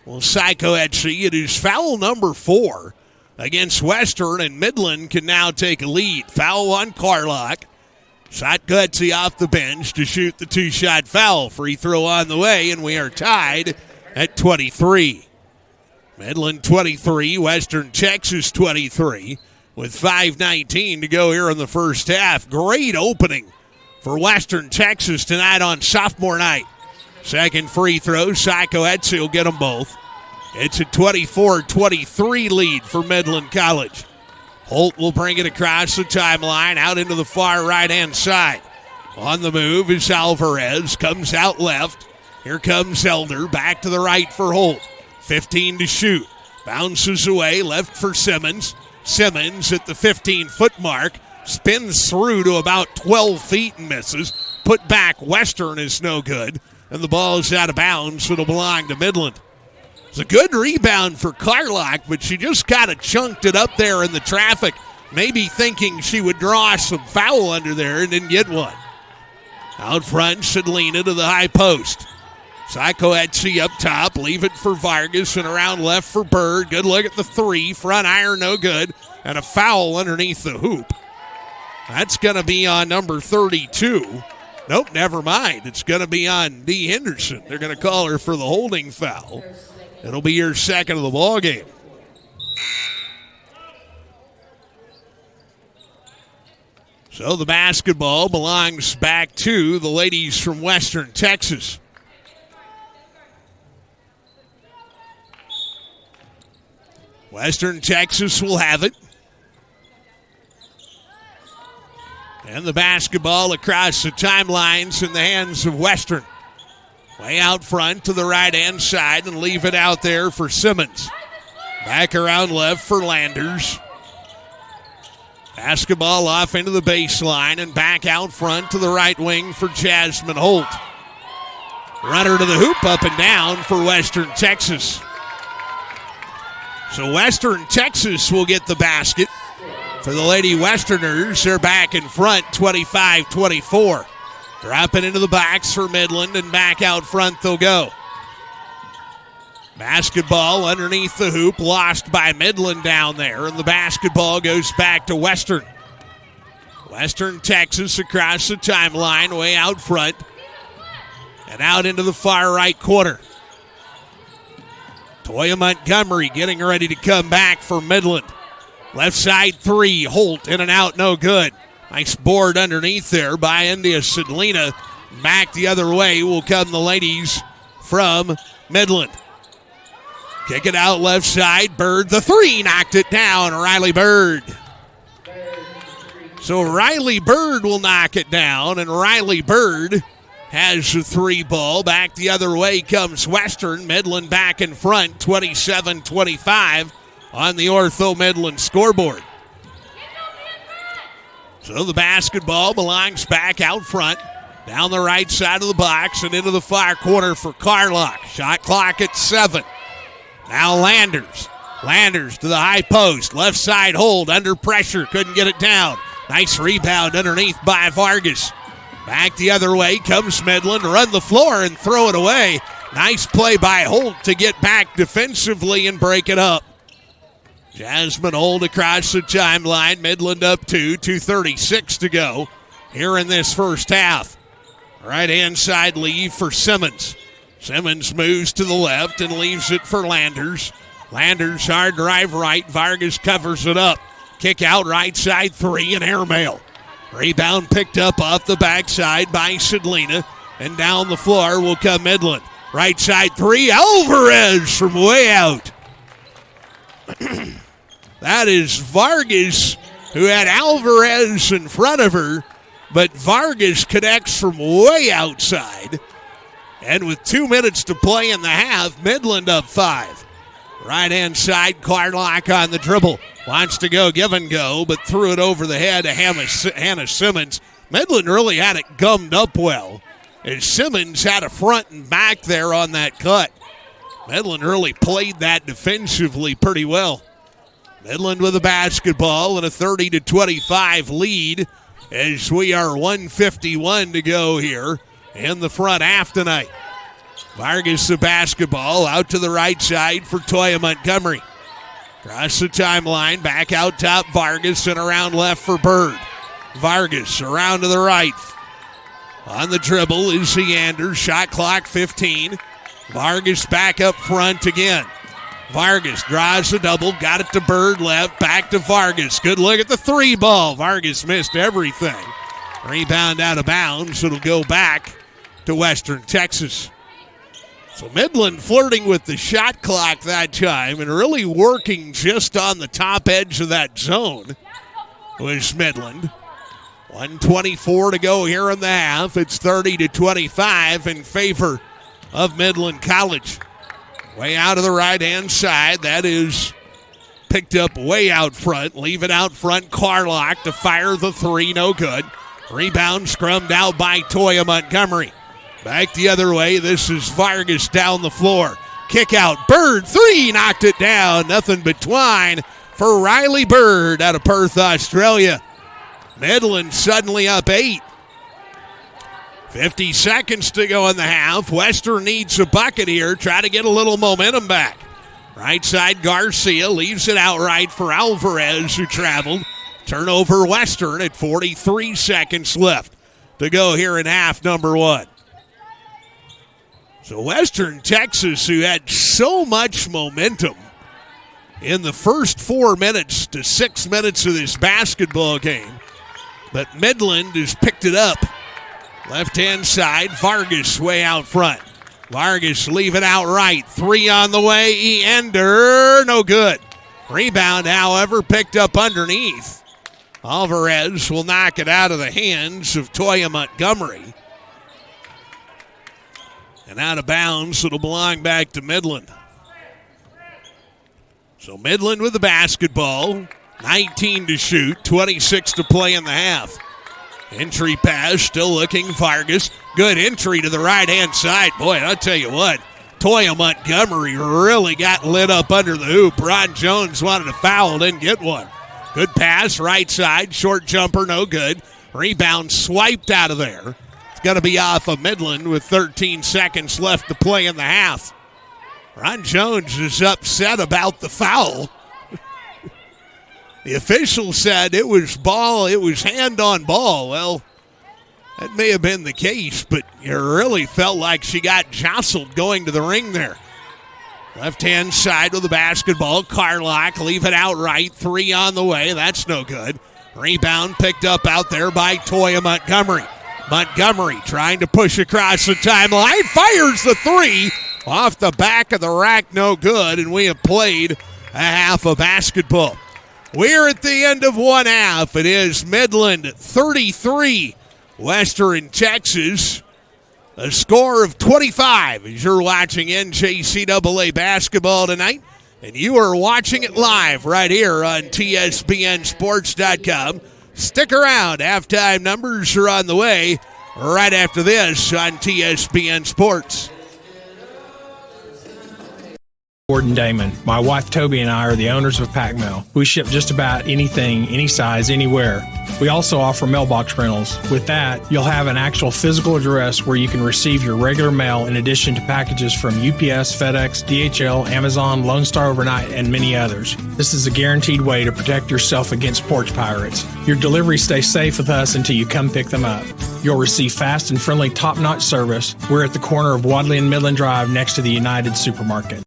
Well, Sakoetsi, it is foul number 4 against Western, and Midland can now take a lead. Foul on Carlock. Sakoetsi off the bench to shoot the two-shot foul. Free throw on the way, and we are tied at 23. Midland 23, Western Texas 23, with 5:19 to go here in the first half. Great opening for Western Texas tonight on sophomore night. Second free throw, Sakoetsi will get them both. It's a 24-23 lead for Midland College. Holt will bring it across the timeline, out into the far right-hand side. On the move is ALVAREZ, comes out left. Here comes Elder, back to the right for Holt. 15 to shoot. Bounces away, left for Simmons. Simmons at the 15-foot mark. Spins through to about 12 feet and misses. Put back Western is no good. And the ball is out of bounds. It'll belong to Midland. It's a good rebound for Carlock, but she just kind of chunked it up there in the traffic, maybe thinking she would draw some foul under there and didn't get one. Out front, Sidlina to the high post. Sakoetsi up top, leave it for Vargas, and around left for Bird. Good look at the three, front iron no good, and a foul underneath the hoop. That's going to be on number 32. Nope, never mind. It's going to be on Dee Henderson. They're going to call her for the holding foul. It'll be your second of the ball game. So the basketball belongs back to the ladies from Western Texas. Western Texas will have it. And the basketball across the timelines in the hands of Western. Way out front to the right-hand side and leave it out there for Simmons. Back around left for Landers. Basketball off into the baseline and back out front to the right wing for Jasmine Holt. Runner to the hoop, up and down for Western Texas. So Western Texas will get the basket. for the Lady Westerners. They're back in front, 25-24. Dropping into the box for Midland, and back out front they'll go. Basketball underneath the hoop, lost by Midland down there, and the basketball goes back to Western. Western Texas across the timeline, way out front, and out into the far right corner. Toya Montgomery getting ready to come back for Midland. Left side three, Holt in and out, no good. Nice board underneath there by India Sidlina. Back the other way will come the ladies from Midland. Kick it out left side, Bird, the three, knocked it down, Riley Bird. So Riley Bird will knock it down, and Riley Bird has the three ball. Back the other way comes Western. Midland back in front, 27-25 on the Ortho Midland scoreboard. So the basketball belongs back out front, down the right side of the box and into the far corner for Carlock. Shot clock at 7. Now Landers. Landers to the high post. Left side hold, under pressure, couldn't get it down. Nice rebound underneath by Vargas. Back the other way comes Midland, run the floor and throw it away. Nice play by Holt to get back defensively and break it up. Jasmine Holt across the timeline. Midland up 2:36 to go here in this first half. Right-hand side leave for Simmons. Simmons moves to the left and leaves it for Landers. Landers hard drive right. Vargas covers it up. Kick out right side three and airmail. Rebound picked up off the backside by Sidlina. And down the floor will come Midland. Right side three. ALVAREZ from way out. That is Vargas, who had ALVAREZ in front of her, but Vargas connects from way outside. And with 2 minutes to play in the half, Midland up 5. Right-hand side, Carlock on the dribble. Wants to go give and go, but threw it over the head to Hannah Simmons. Midland really had it gummed up well, as Simmons had a front and back there on that cut. Midland really played that defensively pretty well. Midland with a basketball and a 30-25 lead as we are 1:51 to go here in the front half tonight. Vargas the basketball out to the right side for Toya Montgomery. Across the timeline, back out top Vargas and around left for Bird. Vargas around to the right. On the dribble is Leander. Shot clock 15. Vargas back up front again. Vargas draws the double, got it to Bird left, back to Vargas. Good look at the three ball. Vargas missed everything. Rebound out of bounds. It'll go back to Western Texas. So Midland flirting with the shot clock that time and really working just on the top edge of that zone was Midland. 1:24 to go here in the half. It's 30-25 in favor of Midland College. Way out of the right-hand side. That is picked up way out front. Leave it out front. Carlock to fire the three. No good. Rebound scrummed out by Toya Montgomery. Back the other way. This is Vargas down the floor. Kick out. Bird, three. Knocked it down. Nothing but twine for Riley Bird out of Perth, Australia. Midland suddenly up 8. 50 seconds to go in the half. Western needs a bucket here. Try to get a little momentum back. Right side Garcia leaves it outright for ALVAREZ, who traveled. Turnover Western at 43 seconds left to go here in half number 1. So Western Texas, who had so much momentum in the first 4 minutes to 6 minutes of this basketball game, but Midland has picked it up. Left-hand side, Vargas way out front. Vargas leave it out right. Three on the way. Ender, no good. Rebound, however, picked up underneath. ALVAREZ will knock it out of the hands of Toya Montgomery. And out of bounds, it'll belong back to Midland. So Midland with the basketball. 19 to shoot, 26 to play in the half. Entry pass, still looking, Vargas. Good entry to the right-hand side. Boy, I'll tell you what, Toya Montgomery really got lit up under the hoop. Ron Jones wanted a foul, didn't get one. Good pass, right side, short jumper, no good. Rebound swiped out of there. It's going to be off of Midland with 13 seconds left to play in the half. Ron Jones is upset about the foul. The official said it was hand on ball. Well, that may have been the case, but it really felt like she got jostled going to the ring there. Left-hand side of the basketball. Carlock leave it out right. 3 on the way. That's no good. Rebound picked up out there by Toya Montgomery. Montgomery trying to push across the timeline. Fires the 3 off the back of the rack. No good, and we have played a half of basketball. We're at the end of one half. It is Midland 33, Western Texas. A score of 25 as you're watching NJCAA basketball tonight. And you are watching it live right here on TSPNSports.com. Stick around. Halftime numbers are on the way right after this on TSPN Sports. Gordon Damon. My wife Toby and I are the owners of Pack Mail. We ship just about anything, any size, anywhere. We also offer mailbox rentals. With that, you'll have an actual physical address where you can receive your regular mail in addition to packages from UPS, FedEx, DHL, Amazon, Lone Star Overnight, and many others. This is a guaranteed way to protect yourself against porch pirates. Your deliveries stay safe with us until you come pick them up. You'll receive fast and friendly top-notch service. We're at the corner of Wadley and Midland Drive next to the United Supermarket.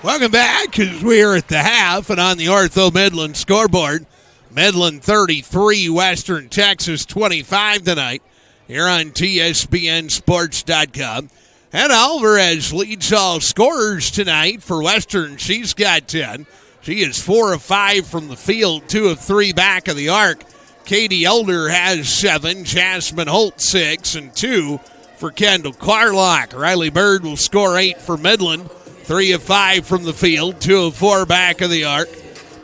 Welcome back as we are at the half and on the Ortho Midland scoreboard. Midland 33, Western Texas 25 tonight here on TSPNSports.com. And ALVAREZ leads all scorers tonight for Western. She's got 10. She is 4 of 5 from the field, 2 of 3 back of the arc. Katie Elder has 7, Jasmine Holt 6, and 2 for Kendall Carlock. Riley Bird will score 8 for Midland. 3 of 5 from the field, 2 of 4 back of the arc.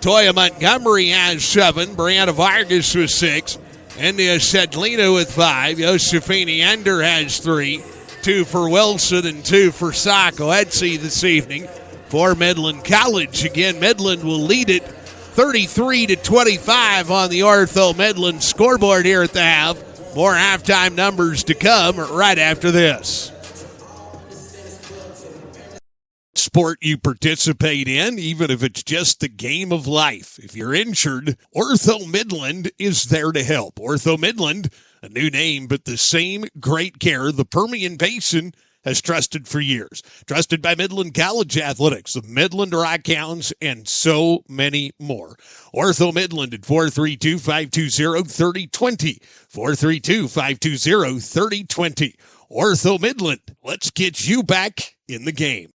Toya Montgomery has 7. Brianna Vargas with 6. India Sedlina with 5. Josefini Ender has 3. 2 for Wilson and 2 for Sacco Etsy this evening for Midland College. Again, Midland will lead it 33-25 on the Ortho Midland scoreboard here at the half. More halftime numbers to come right after this. Sport you participate in, even if it's just the game of life. If you're injured, Ortho Midland is there to help. Ortho Midland, a new name, but the same great care the Permian Basin has trusted for years. Trusted by Midland College Athletics, the Midland Rockhounds, and so many more. Ortho Midland at 432-520-3020. 432-520-3020. Ortho Midland, let's get you back in the game.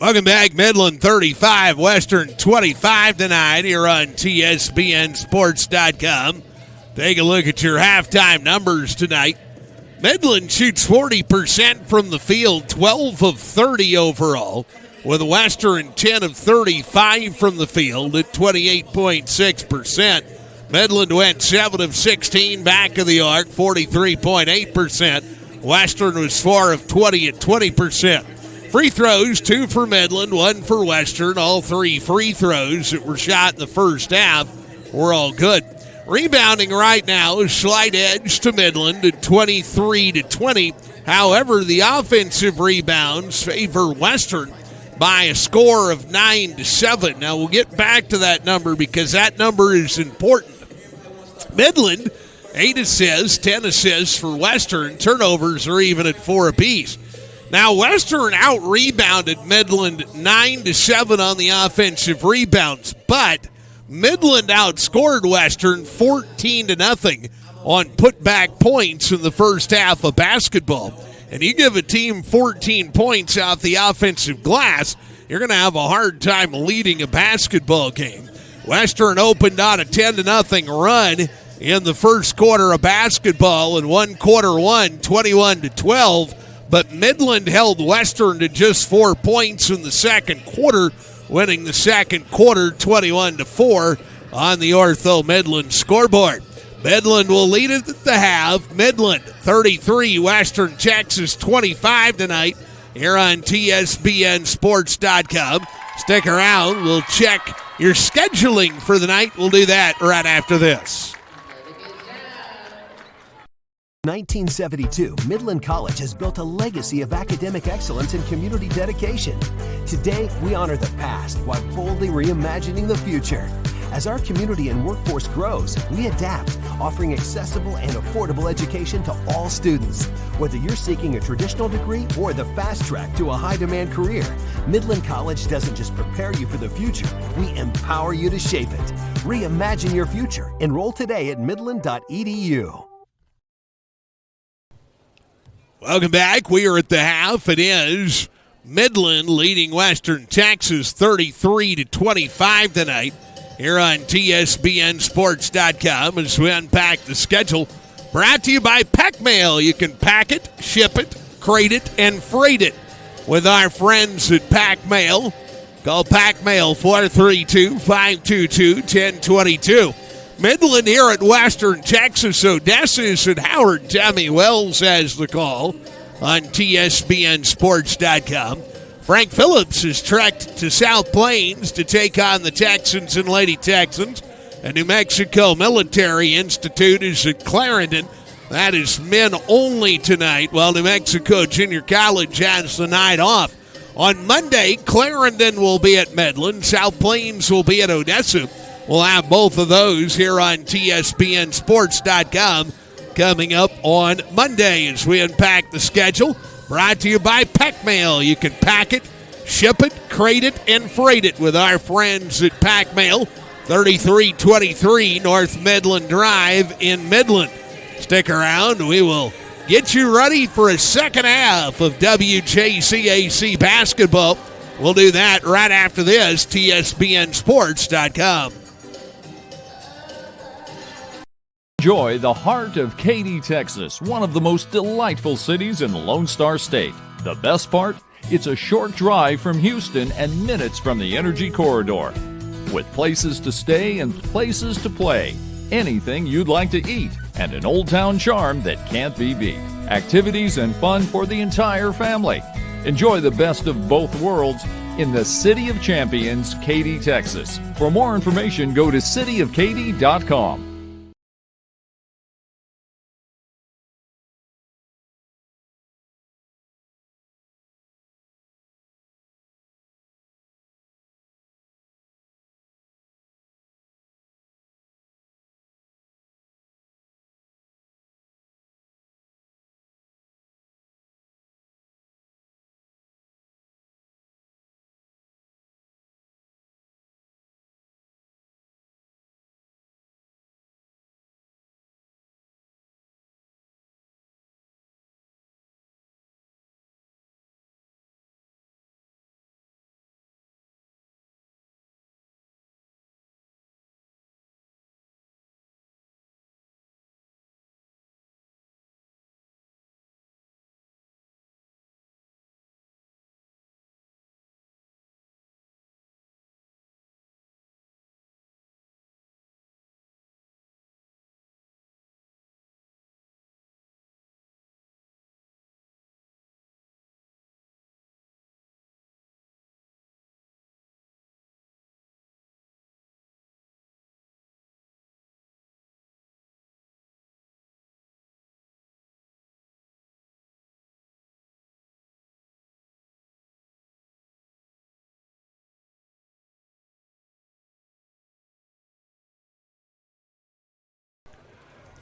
Welcome back. Midland 35, Western 25 tonight here on TSBNSports.com. Take a look at your halftime numbers tonight. Midland shoots 40% from the field, 12 of 30 overall, with Western 10 of 35 from the field at 28.6%. Midland went 7 of 16 back of the arc, 43.8%. Western was 4 of 20 at 20%. Free throws, 2 for Midland, 1 for Western. All 3 free throws that were shot in the first half were all good. Rebounding right now is slight edge to Midland at 23-20. However, the offensive rebounds favor Western by a score of 9-7. Now, we'll get back to that number because that number is important. Midland, 8 assists, 10 assists for Western. Turnovers are even at 4 apiece. Now, Western out-rebounded Midland 9-7 on the offensive rebounds, but Midland outscored Western 14-0 on putback points in the first half of basketball. And you give a team 14 points off the offensive glass, you're going to have a hard time leading a basketball game. Western opened on a 10-0 run in the first quarter of basketball and won quarter one 21-12. But Midland held Western to just 4 points in the second quarter, winning the second quarter 21-4 on the Ortho Midland scoreboard. Midland will lead it at the half. Midland 33, Western Texas 25 tonight here on TSBNSports.com. Stick around. We'll check your scheduling for the night. We'll do that right after this. 1972, Midland College has built a legacy of academic excellence and community dedication. Today, we honor the past while boldly reimagining the future. As our community and workforce grows, we adapt, offering accessible and affordable education to all students. Whether you're seeking a traditional degree or the fast track to a high-demand career, Midland College doesn't just prepare you for the future, we empower you to shape it. Reimagine your future. Enroll today at midland.edu. Welcome back. We are at the half. It is Midland leading Western Texas 33-25 tonight here on TSBNSports.com as we unpack the schedule. Brought to you by Pack Mail. You can pack it, ship it, crate it, and freight it with our friends at Pack Mail. Call Pack Mail 432-522-1022. Midland here at Western Texas. Odessa is at Howard. Tammy Wells has the call on TSBNSports.com. Frank Phillips has trekked to South Plains to take on the Texans and Lady Texans. And New Mexico Military Institute is at Clarendon. That is men only tonight, while New Mexico Junior College has the night off. On Monday, Clarendon will be at Midland. South Plains will be at Odessa. We'll have both of those here on TSBNSports.com coming up on Monday as we unpack the schedule. Brought to you by Pack Mail. You can pack it, ship it, crate it, and freight it with our friends at Pack Mail, 3323 North Midland Drive in Midland. Stick around. We will get you ready for a second half of WJCAC basketball. We'll do that right after this, TSBNSports.com. Enjoy the heart of Katy, Texas, one of the most delightful cities in the Lone Star State. The best part? It's a short drive from Houston and minutes from the Energy Corridor. With places to stay and places to play, anything you'd like to eat, and an old town charm that can't be beat. Activities and fun for the entire family. Enjoy the best of both worlds in the City of Champions, Katy, Texas. For more information, go to cityofkaty.com.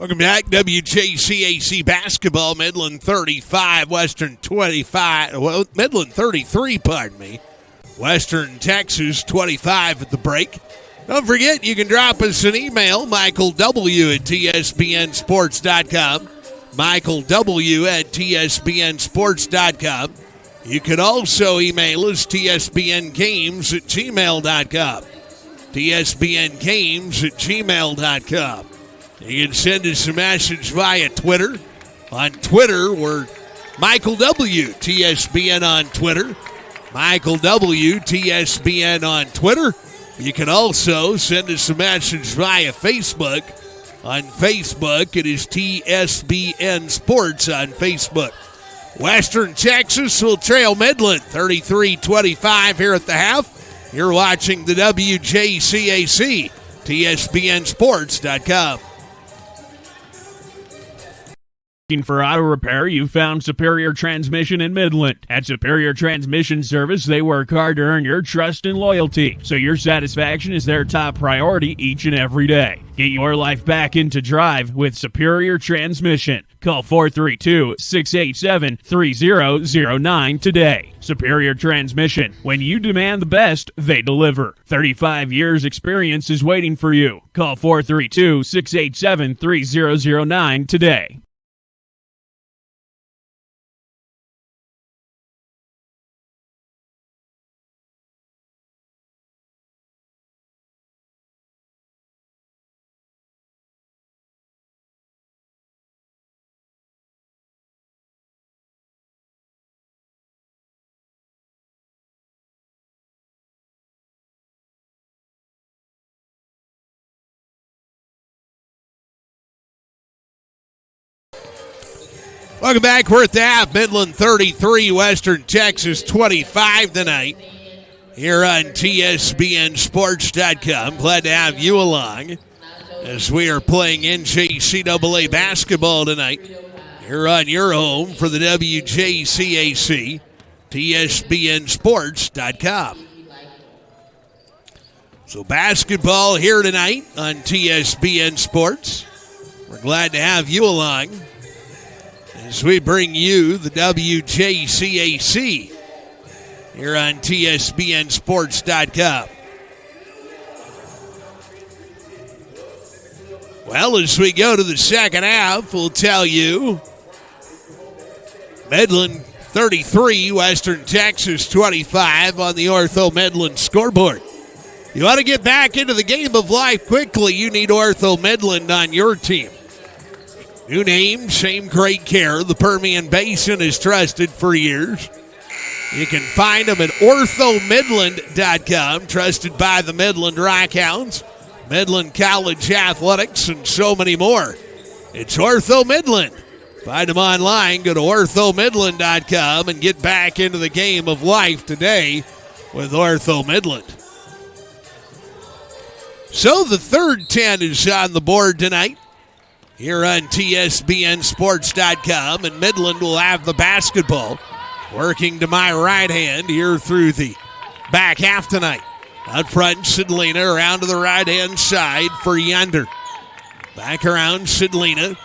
Welcome back. WJCAC basketball. Midland 35, Western 25. Well, Midland 33, pardon me. Western Texas 25 at the break. Don't forget, you can drop us an email, Michael W. at TSBNsports.com. Michael W. at TSBNsports.com. You can also email us, TSBNgames at gmail.com. TSBNgames at gmail.com. You can send us a message via Twitter. On Twitter, we're Michael W. TSBN on Twitter. Michael W. TSBN on Twitter. You can also send us a message via Facebook. On Facebook, it is TSBN Sports on Facebook. Western Texas will trail Midland 33-25 here at the half. You're watching the WJCAC, TSBNsports.com. Looking for auto repair? You found Superior Transmission in Midland. At Superior Transmission Service, they work hard to earn your trust and loyalty, so your satisfaction is their top priority each and every day. Get your life back into drive with Superior Transmission. Call 432-687-3009 today. Superior Transmission. When you demand the best, they deliver. 35 years experience is waiting for you. Call 432-687-3009 today. Welcome back. We're at the half. Midland 33, Western Texas 25 tonight here on TSBNsports.com. Glad to have you along as we are playing NJCAA basketball tonight here on your home for the WJCAC, TSBNsports.com. So basketball here tonight on TSBN Sports. We're glad to have you along as we bring you the WJCAC here on TSBNsports.com. Well, as we go to the second half, we'll tell you Midland 33, Western Texas 25 on the Ortho Midland scoreboard. You want to get back into the game of life quickly, you need Ortho Midland on your team. New name, same great care. The Permian Basin is trusted for years. You can find them at orthomidland.com, trusted by the Midland Rockhounds, Midland College Athletics, and so many more. It's Ortho Midland. Find them online. Go to orthomidland.com and get back into the game of life today with Ortho Midland. So the third 10 is on the board tonight here on TSBNsports.com, and Midland will have the basketball. Working to my right hand here through the back half tonight. Out front, Sidlina around to the right-hand side for Yonder. Back around, Sidlina.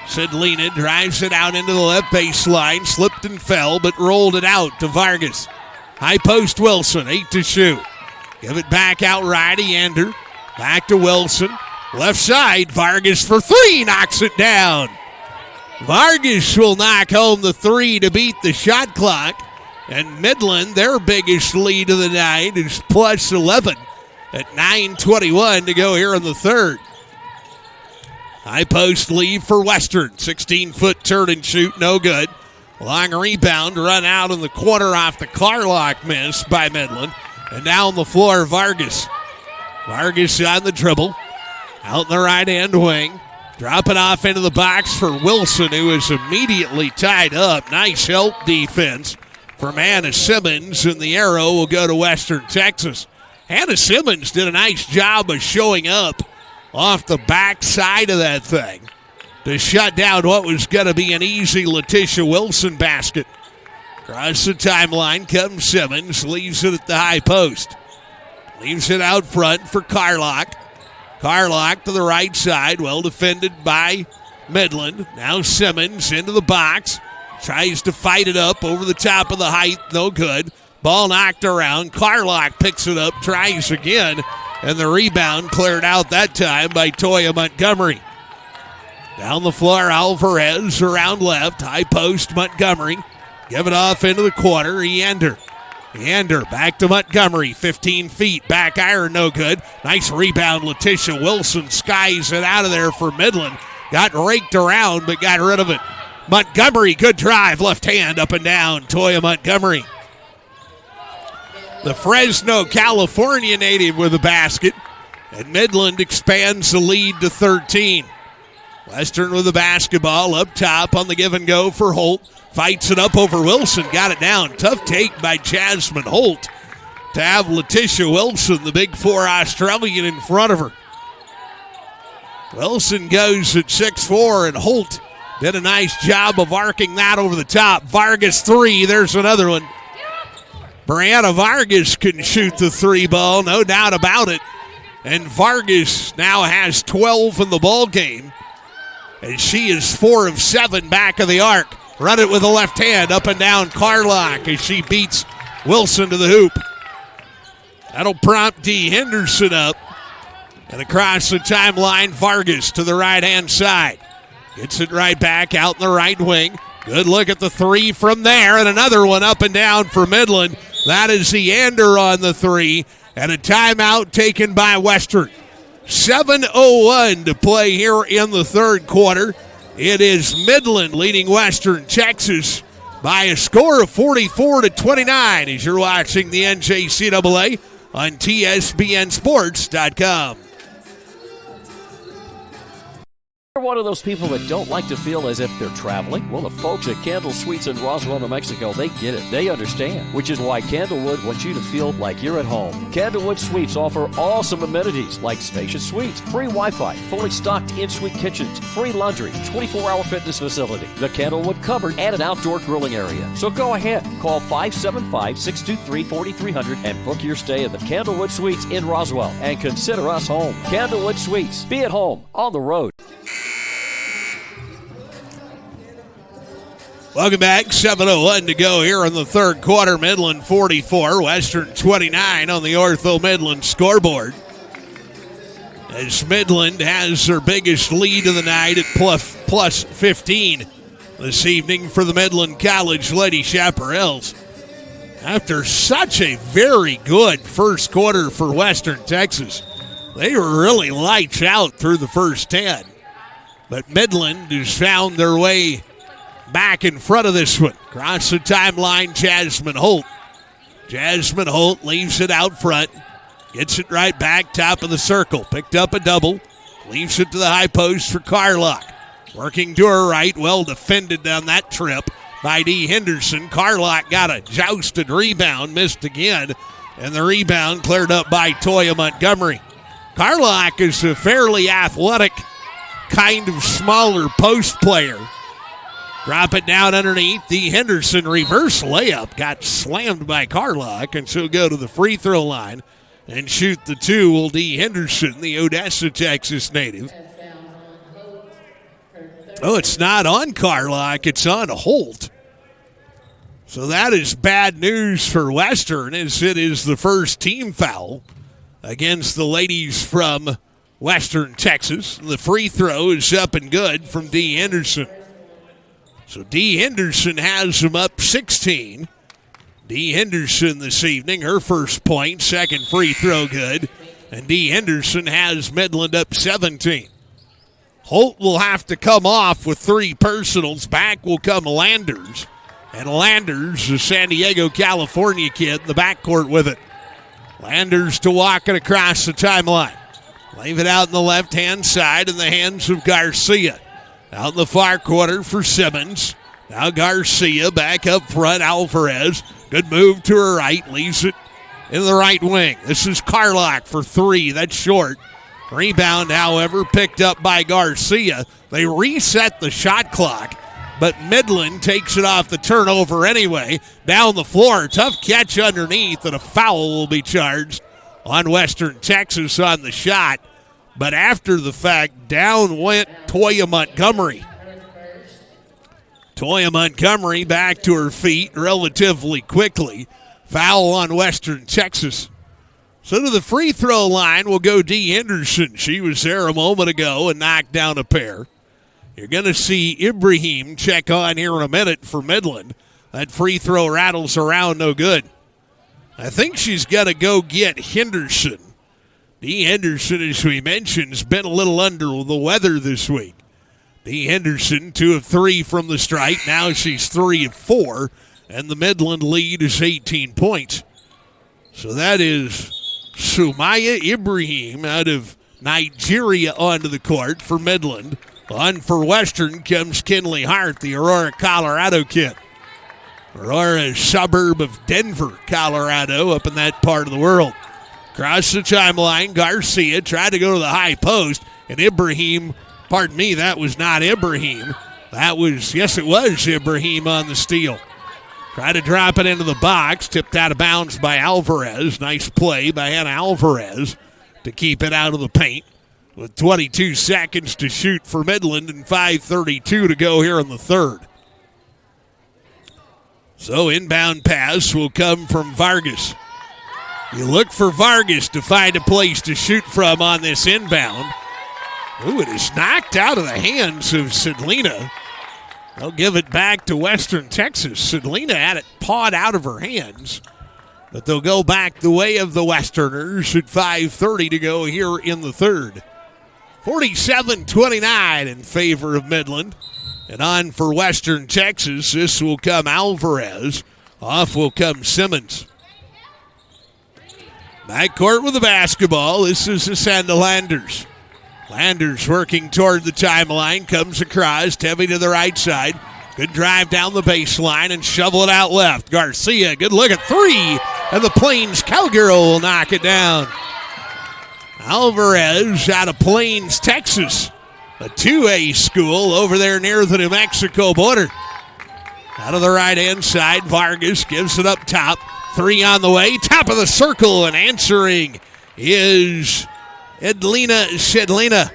Sidlina drives it out into the left baseline. Slipped and fell, but rolled it out to Vargas. High post Wilson, 8 to shoot. Give it back out right to Yonder. Back to Wilson. Left side, Vargas for three, knocks it down. Vargas will knock home the three to beat the shot clock. And Midland, their biggest lead of the night, is plus 11 at 9:21 to go here in the third. High post lead for Western. 16-foot turn and shoot, no good. Long rebound, run out in the corner off the Carlock miss by Midland. And now on the floor, Vargas. Vargas on the dribble. Out in the right-hand wing. Dropping off into the box for Wilson, who is immediately tied up. Nice help defense from Hannah Simmons, and the arrow will go to Western Texas. Hannah Simmons did a nice job of showing up off the back side of that thing to shut down what was going to be an easy Letitia Wilson basket. Across the timeline comes Simmons, leaves it at the high post. Leaves it out front for Carlock. Carlock to the right side, well defended by Midland. Now Simmons into the box. Tries to fight it up over the top of the height. No good. Ball knocked around. Carlock picks it up. Tries again. And the rebound cleared out that time by Toya Montgomery. Down the floor, Alvarez around left. High post, Montgomery. Give it off into the corner. Eander back to Montgomery. 15 feet. Back iron, no good. Nice rebound. Letitia Wilson skies it out of there for Midland. Got raked around, but got rid of it. Montgomery, good drive. Left hand up and down. Toya Montgomery. The Fresno, California native with a basket. And Midland expands the lead to 13. Western with the basketball up top on the give and go for Holt. Fights it up over Wilson. Got it down. Tough take by Jasmine Holt to have Letitia Wilson, the big 4 Australian, in front of her. Wilson goes at 6'4", and Holt did a nice job of arcing that over the top. Vargas 3. There's another one. Brianna Vargas can shoot the 3 ball, no doubt about it. And Vargas now has 12 in the ball game. And she is 4 of 7 back of the arc. Run it with the left hand, up and down Carlock as she beats Wilson to the hoop. That'll prompt D. Henderson up. And across the timeline, Vargas to the right-hand side. Gets it right back out in the right wing. Good look at the 3 from there, and another one up and down for Midland. That is Eander on the 3, and a timeout taken by Western. 7:01 to play here in the third quarter. It is Midland leading Western Texas by a score of 44-29 as you're watching the NJCAA on TSBNSports.com. You're one of those people that don't like to feel as if they're traveling? Well, the folks at Candle Suites in Roswell, New Mexico, they get it. They understand, which is why Candlewood wants you to feel like you're at home. Candlewood Suites offer awesome amenities like spacious suites, free Wi-Fi, fully stocked in-suite kitchens, free laundry, 24-hour fitness facility, the Candlewood cupboard, and an outdoor grilling area. So go ahead, call 575-623-4300 and book your stay at the Candlewood Suites in Roswell and consider us home. Candlewood Suites. Be at home on the road. Welcome back. 7:01 to go here in the third quarter. Midland 44, Western 29 on the Ortho Midland scoreboard. As Midland has their biggest lead of the night at plus 15 this evening for the Midland College Lady Chaparrals. After such a very good first quarter for Western Texas, they were really lights out through the first 10. But Midland has found their way back in front of this one. Across the timeline, Jasmine Holt. Jasmine Holt leaves it out front. Gets it right back, top of the circle. Picked up a double. Leaves it to the high post for Carlock. Working to her right. Well defended on that trip by D. Henderson. Carlock got a jousted rebound. Missed again. And the rebound cleared up by Toya Montgomery. Carlock is a fairly athletic, kind of smaller post player. Drop it down underneath. The Henderson reverse layup got slammed by Carlock, and she'll go to the free throw line and shoot the 2. Will D. Henderson, the Odessa, Texas native. Oh, it's not on Carlock. It's on Holt. So that is bad news for Western, as it is the first team foul against the ladies from Western Texas. The free throw is up and good from D. Henderson. So D. Henderson has them up 16. D. Henderson this evening, her first point, second free throw good. And D. Henderson has Midland up 17. Holt will have to come off with 3 personals. Back will come Landers. And Landers, the San Diego, California kid, in the backcourt with it. Landers to walk it across the timeline. Leave it out in the left-hand side in the hands of Garcia. Out in the far corner for Simmons. Now Garcia back up front. Alvarez. Good move to her right. Leaves it in the right wing. This is Carlock for 3. That's short. Rebound, however, picked up by Garcia. They reset the shot clock, but Midland takes it off the turnover anyway. Down the floor. Tough catch underneath, and a foul will be charged on Western Texas on the shot. But after the fact, down went Toya Montgomery. Toya Montgomery back to her feet relatively quickly. Foul on Western Texas. So to the free throw line will go Dee Henderson. She was there a moment ago and knocked down a pair. You're going to see Ibrahim check on here in a minute for Midland. That free throw rattles around, no good. I think she's got to go get Henderson. Dee Henderson, as we mentioned, has been a little under the weather this week. Dee Henderson, 2 of 3 from the stripe. Now she's 3 of 4, and the Midland lead is 18 points. So that is Sumaya Ibrahim out of Nigeria onto the court for Midland. On for Western comes Kinley Hart, the Aurora, Colorado kid. Aurora, suburb of Denver, Colorado, up in that part of the world. Across the timeline, Garcia tried to go to the high post, and Ibrahim, pardon me, that was not Ibrahim. That was, yes, it was Ibrahim on the steal. Tried to drop it into the box, tipped out of bounds by ALVAREZ. Nice play by Hannah ALVAREZ to keep it out of the paint. With 22 seconds to shoot for Midland and 5:32 to go here in the third. So inbound pass will come from Vargas. You look for Vargas to find a place to shoot from on this inbound. Ooh, it is knocked out of the hands of Sidlina. They'll give it back to Western Texas. Sidlina had it pawed out of her hands. But they'll go back the way of the Westerners at 5:30 to go here in the third. 47-29 in favor of Midland. And on for Western Texas, this will come ALVAREZ. Off will come Simmons. Backcourt with the basketball. This is Ascenda Landers. Landers working toward the timeline. Comes across. Heavy to the right side. Good drive down the baseline and shovel it out left. Garcia, good look at 3. And the Plains Cowgirl will knock it down. ALVAREZ out of Plains, Texas. A 2A school over there near the New Mexico border. Out of the right-hand side, Vargas gives it up top. 3 on the way, top of the circle, and answering is Edlina Sidlina.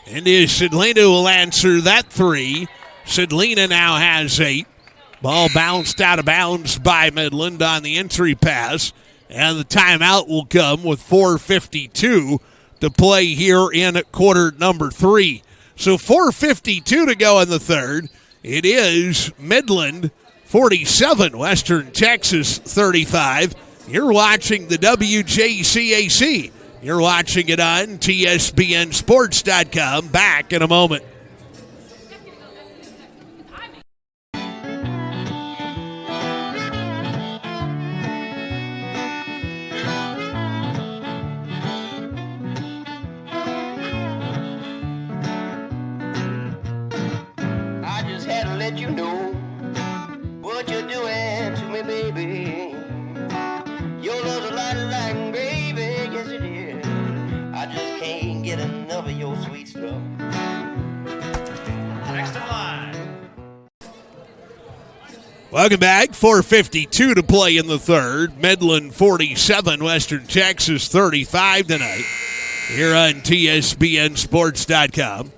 And Sidlina will answer that 3. Sidlina now has 8. Ball bounced out of bounds by Midland on the entry pass. And the timeout will come with 4:52 to play here in quarter number 3. So 4:52 to go in the third. It is Midland 47, Western Texas 35. You're watching the WJCAC. You're watching it on TSBNsports.com. Back in a moment. You know what you're doing to me, baby. Your love's a lot like gravy, yes it is. I just can't get enough of your sweet stuff. Next in line. Welcome back. 4:52 to play in the third. Midland 47, Western Texas 35 tonight. Here on TSBNsports.com.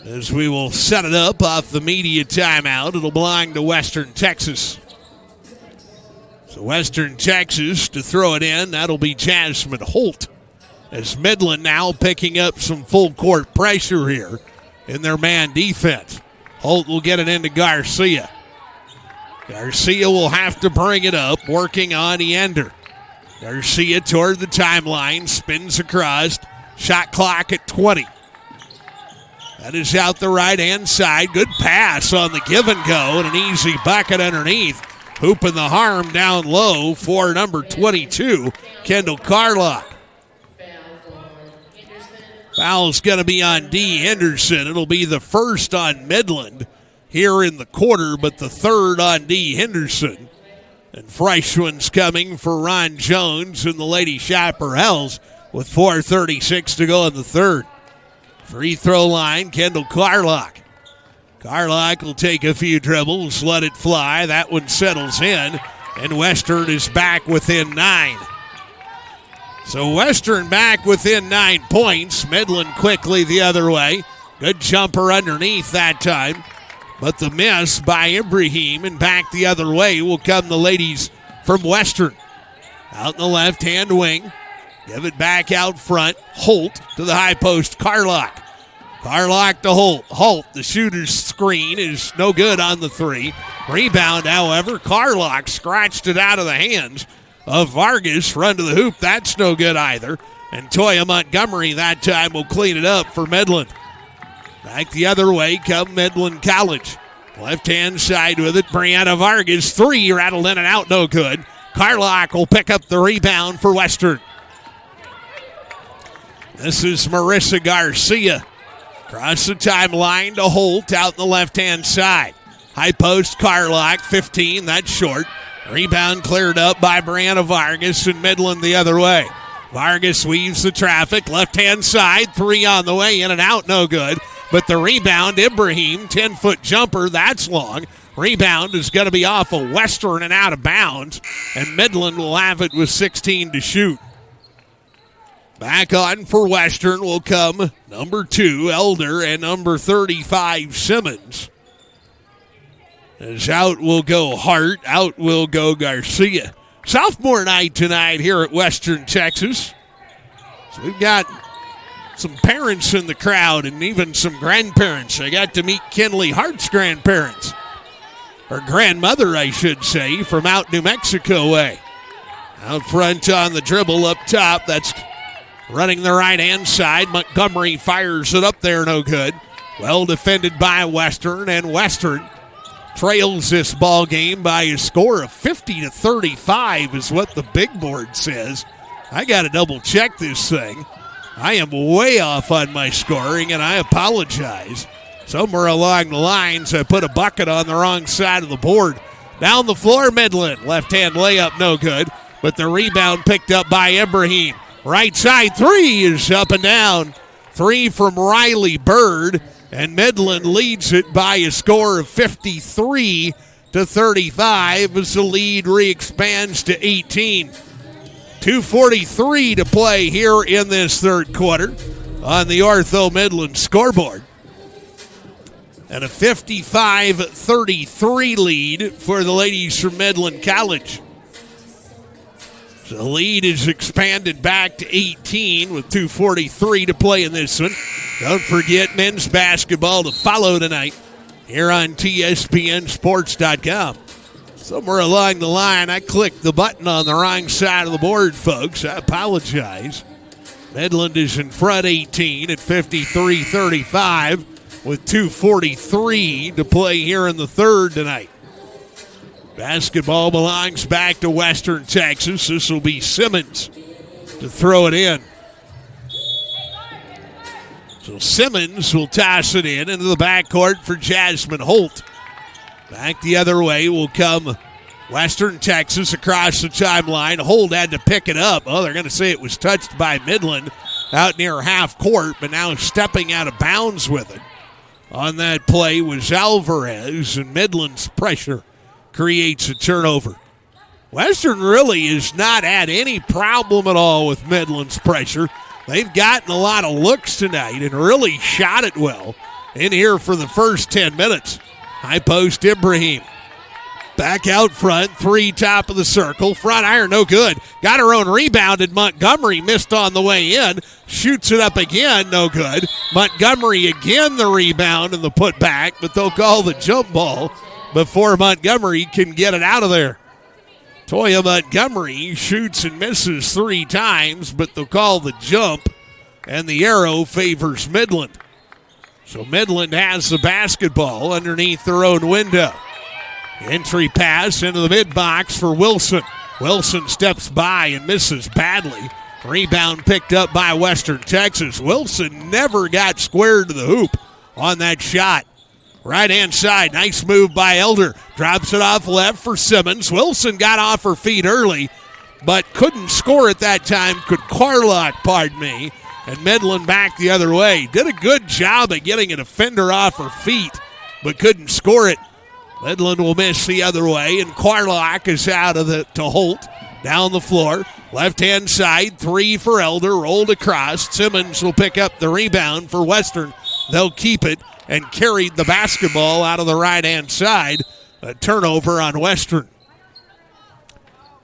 As we will set it up off the media timeout, it'll belong to Western Texas. So Western Texas to throw it in, that'll be Jasmine Holt. As Midland now picking up some full court pressure here in their man defense. Holt will get it into Garcia. Garcia will have to bring it up, working on Eander. Garcia toward the timeline, spins across, shot clock at 20. That is out the right-hand side. Good pass on the give and go, and an easy bucket underneath. Hooping the harm down low for number 22, Kendall Carlock. Foul's going to be on Dee Henderson. It'll be the first on Midland here in the quarter, but the third on Dee Henderson. And fresh ones coming for Ron Jones and the Lady Chaparrals with 4:36 to go in the third. Free throw line, Kendall Carlock. Carlock will take a few dribbles, let it fly. That one settles in, and Western is back within 9. So Western back within 9 points. Midland quickly the other way. Good jumper underneath that time. But the miss by Ibrahim, and back the other way will come the ladies from Western. Out in the left-hand wing. Give it back out front. Holt to the high post. Carlock. Carlock to Holt. Holt, the shooter's screen, is no good on the three. Rebound, however. Carlock scratched it out of the hands of Vargas. Run to the hoop. That's no good either. And Toya Montgomery that time will clean it up for Midland. Back the other way come Midland College. Left-hand side with it. Brianna Vargas. Three rattled in and out. No good. Carlock will pick up the rebound for Western. This is Marissa Garcia. Across the timeline to Holt out in the left-hand side. High post, Carlock, 15. That's short. Rebound cleared up by Brianna Vargas, and Midland the other way. Vargas weaves the traffic. Left-hand side. Three on the way. In and out. No good. But the rebound, Ibrahim, 10-foot jumper. That's long. Rebound is going to be off of Western and out of bounds. And Midland will have it with 16 to shoot. Back on for Western will come number 2, Elder, and number 35, Simmons. As out will go Hart, out will go Garcia. Sophomore night tonight here at Western Texas. So we've got some parents in the crowd and even some grandparents. I got to meet Kenley Hart's grandparents. Or grandmother, I should say, from out New Mexico way. Out front on the dribble up top, that's running the right-hand side. Montgomery fires it up there, no good. Well defended by Western, and Western trails this ball game by a score of 50-35 is what the big board says. I got to double-check this thing. I am way off on my scoring, and I apologize. Somewhere along the lines, I put a bucket on the wrong side of the board. Down the floor, Midland. Left-hand layup, no good. But the rebound picked up by Ibrahim. Right side three is up and down. Three from Riley Bird. And Midland leads it by a score of 53-35 as the lead re-expands to 18. 2:43 to play here in this third quarter on the Ortho Midland scoreboard. And a 55-33 lead for the ladies from Midland College. So the lead is expanded back to 18 with 2:43 to play in this one. Don't forget men's basketball to follow tonight here on TSPNSports.com. Somewhere along the line, I clicked the button on the wrong side of the board, folks. I apologize. Midland is in front 18 at 53-35 with 2:43 to play here in the third tonight. Basketball belongs back to Western Texas. This will be Simmons to throw it in. So Simmons will toss it in into the backcourt for Jasmine Holt. Back the other way will come Western Texas across the timeline. Holt had to pick it up. Oh, they're going to say it was touched by Midland out near half court, but now stepping out of bounds with it. On that play was ALVAREZ, and Midland's pressure creates a turnover. Western really has not had any problem at all with Midland's pressure. They've gotten a lot of looks tonight and really shot it well in here for the first 10 minutes. High post Ibrahim. Back out front, three top of the circle. Front iron, no good. Got her own rebounded. Montgomery missed on the way in. Shoots it up again, no good. Montgomery again the rebound and the putback, but they'll call the jump ball before Montgomery can get it out of there. Toya Montgomery shoots and misses 3 times, but they'll call the jump, and the arrow favors Midland. So Midland has the basketball underneath their own window. Entry pass into the mid-box for Wilson. Wilson steps by and misses badly. Rebound picked up by Western Texas. Wilson never got squared to the hoop on that shot. Right-hand side, nice move by Elder. Drops it off left for Simmons. Wilson got off her feet early, but couldn't score at that time. Could Carlock, pardon me. And Midland back the other way. Did a good job of getting a defender off her feet, but couldn't score it. Midland will miss the other way, and Carlock is out of it to Holt. Down the floor, left-hand side, 3 for Elder, rolled across. Simmons will pick up the rebound for Western. They'll keep it and carried the basketball out of the right-hand side. A turnover on Western.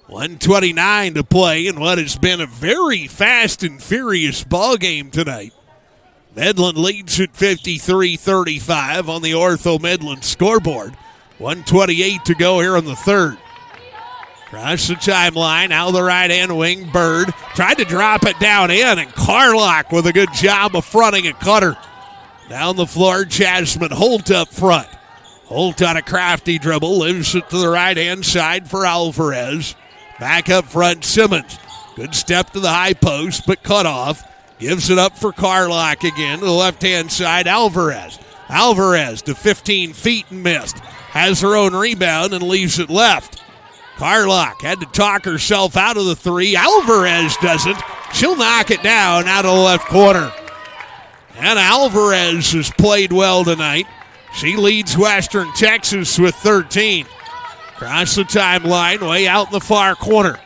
1:29 to play in what has been a very fast and furious ball game tonight. Midland leads at 53-35 on the Ortho Midland scoreboard. 1:28 to go here in the third. Across the timeline, out of the right-hand wing, Bird tried to drop it down in, and Carlock with a good job of fronting a cutter. Down the floor, Jasmine Holt up front. Holt on a crafty dribble, lives it to the right-hand side for Alvarez. Back up front, Simmons. Good step to the high post, but cut off. Gives it up for Carlock again to the left-hand side, Alvarez. Alvarez to 15 feet and missed. Has her own rebound and leaves it left. Carlock had to talk herself out of the three. Alvarez doesn't. She'll knock it down out of the left corner. And Alvarez has played well tonight. She leads Western Texas with 13. Across the timeline, way out in the far corner.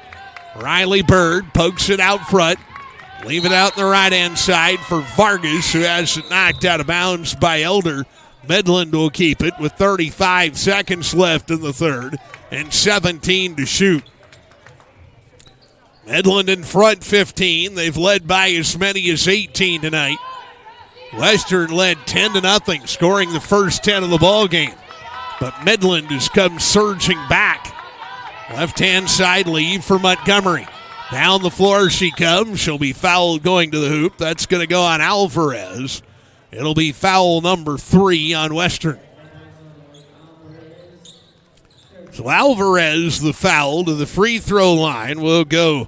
Riley Bird pokes it out front. Leave it out in the right-hand side for Vargas, who has it knocked out of bounds by Elder. Midland will keep it with 35 seconds left in the third and 17 to shoot. Midland in front 15. They've led by as many as 18 tonight. Western led 10-0, scoring the first 10 of the ball game. But Midland has come surging back. Left-hand side lead for Montgomery. Down the floor she comes. She'll be fouled going to the hoop. That's going to go on Alvarez. It'll be foul number 3 on Western. So Alvarez, the foul, to the free throw line will go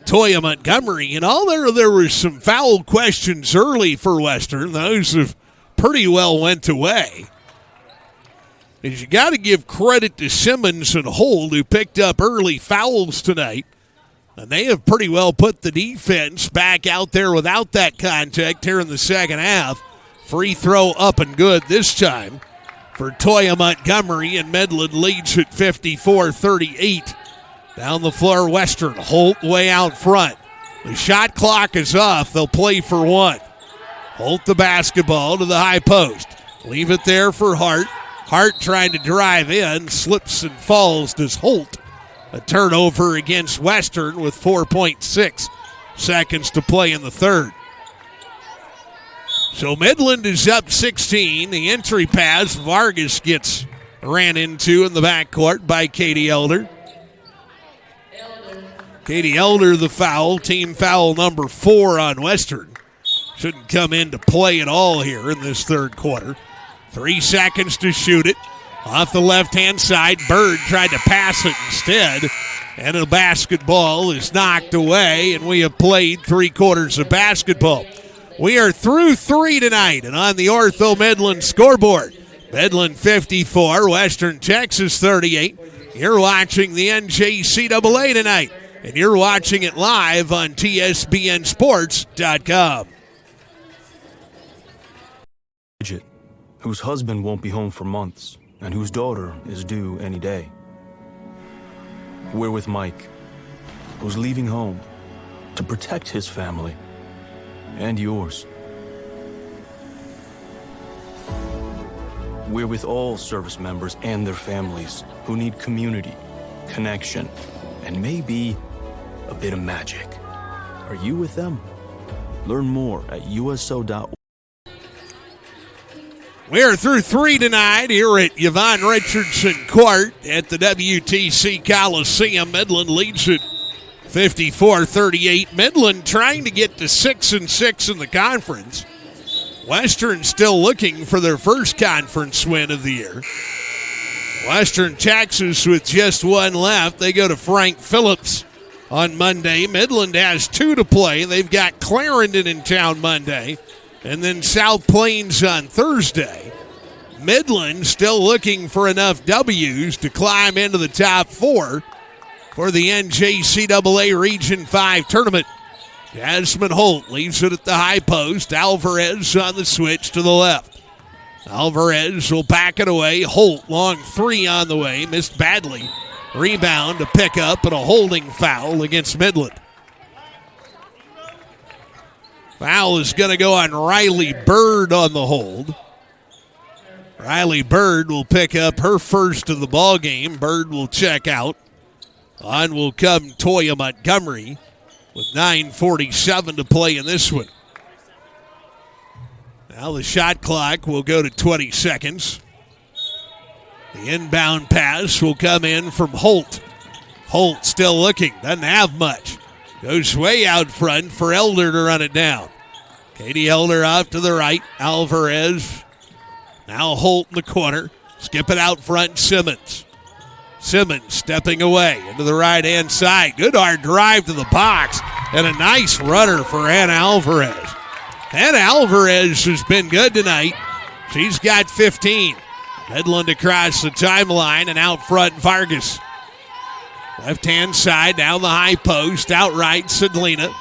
Toya Montgomery. And all there was some foul questions early for Western. Those have pretty well went away. And you got to give credit to Simmons and Holt, who picked up early fouls tonight. And they have pretty well put the defense back out there without that contact here in the second half. Free throw up and good this time for Toya Montgomery, and Midland leads at 54-38. Down the floor, Western. Holt way out front. The shot clock is off. They'll play for one. Holt the basketball to the high post. Leave it there for Hart. Hart trying to drive in. Slips and falls. Does Holt. A turnover against Western with 4.6 seconds to play in the third. So Midland is up 16. The entry pass, Vargas gets ran into in the backcourt by Katie Elder. Katie Elder, the foul, team foul number 4 on Western. Shouldn't come into play at all here in this third quarter. 3 seconds to shoot it. Off the left-hand side, Bird tried to pass it instead, and the basketball is knocked away, and we have played 3 quarters of basketball. We are through 3 tonight, and on the Ortho Midland scoreboard, Midland 54, Western Texas 38. You're watching the NJCAA tonight, and you're watching it live on TSBNSports.com. Whose husband won't be home for months, and whose daughter is due any day. We're with Mike, who's leaving home to protect his family and yours. We're with all service members and their families who need community, connection, and maybe a bit of magic. Are you with them? Learn more at uso.org. We're through 3 tonight here at Yvonne Richardson Court at the WTC Coliseum. Midland leads it 54-38. Midland trying to get to 6-6 in the conference. Western still looking for their first conference win of the year. Western Texas with just 1 left. They go to Frank Phillips on Monday. Midland has 2 to play. They've got Clarendon in town Monday, and then South Plains on Thursday. Midland still looking for enough W's to climb into the top 4 for the NJCAA Region 5 tournament. Jasmine Holt leaves it at the high post. Alvarez on the switch to the left. Alvarez will back it away. Holt, long 3 on the way. Missed badly Rebound to pick up and a holding foul against Midland. Foul is going to go on Riley Bird on the hold. Riley Bird will pick up her first of the ball game. Bird will check out. On will come Toya Montgomery with 9:47 to play in this one. Now the shot clock will go to 20 seconds. The inbound pass will come in from Holt. Holt still looking, doesn't have much. Goes way out front for Elder to run it down. Katie Elder off to the right. Alvarez. Now Holt in the corner. Skip it out front, Simmons. Simmons stepping away into the right-hand side. Good hard drive to the box. And a nice runner for Hannah Alvarez. Hannah Alvarez has been good tonight. She's got 15. Midland across the timeline and out front Vargas. Left-hand side, down the high post, outright Sedlina.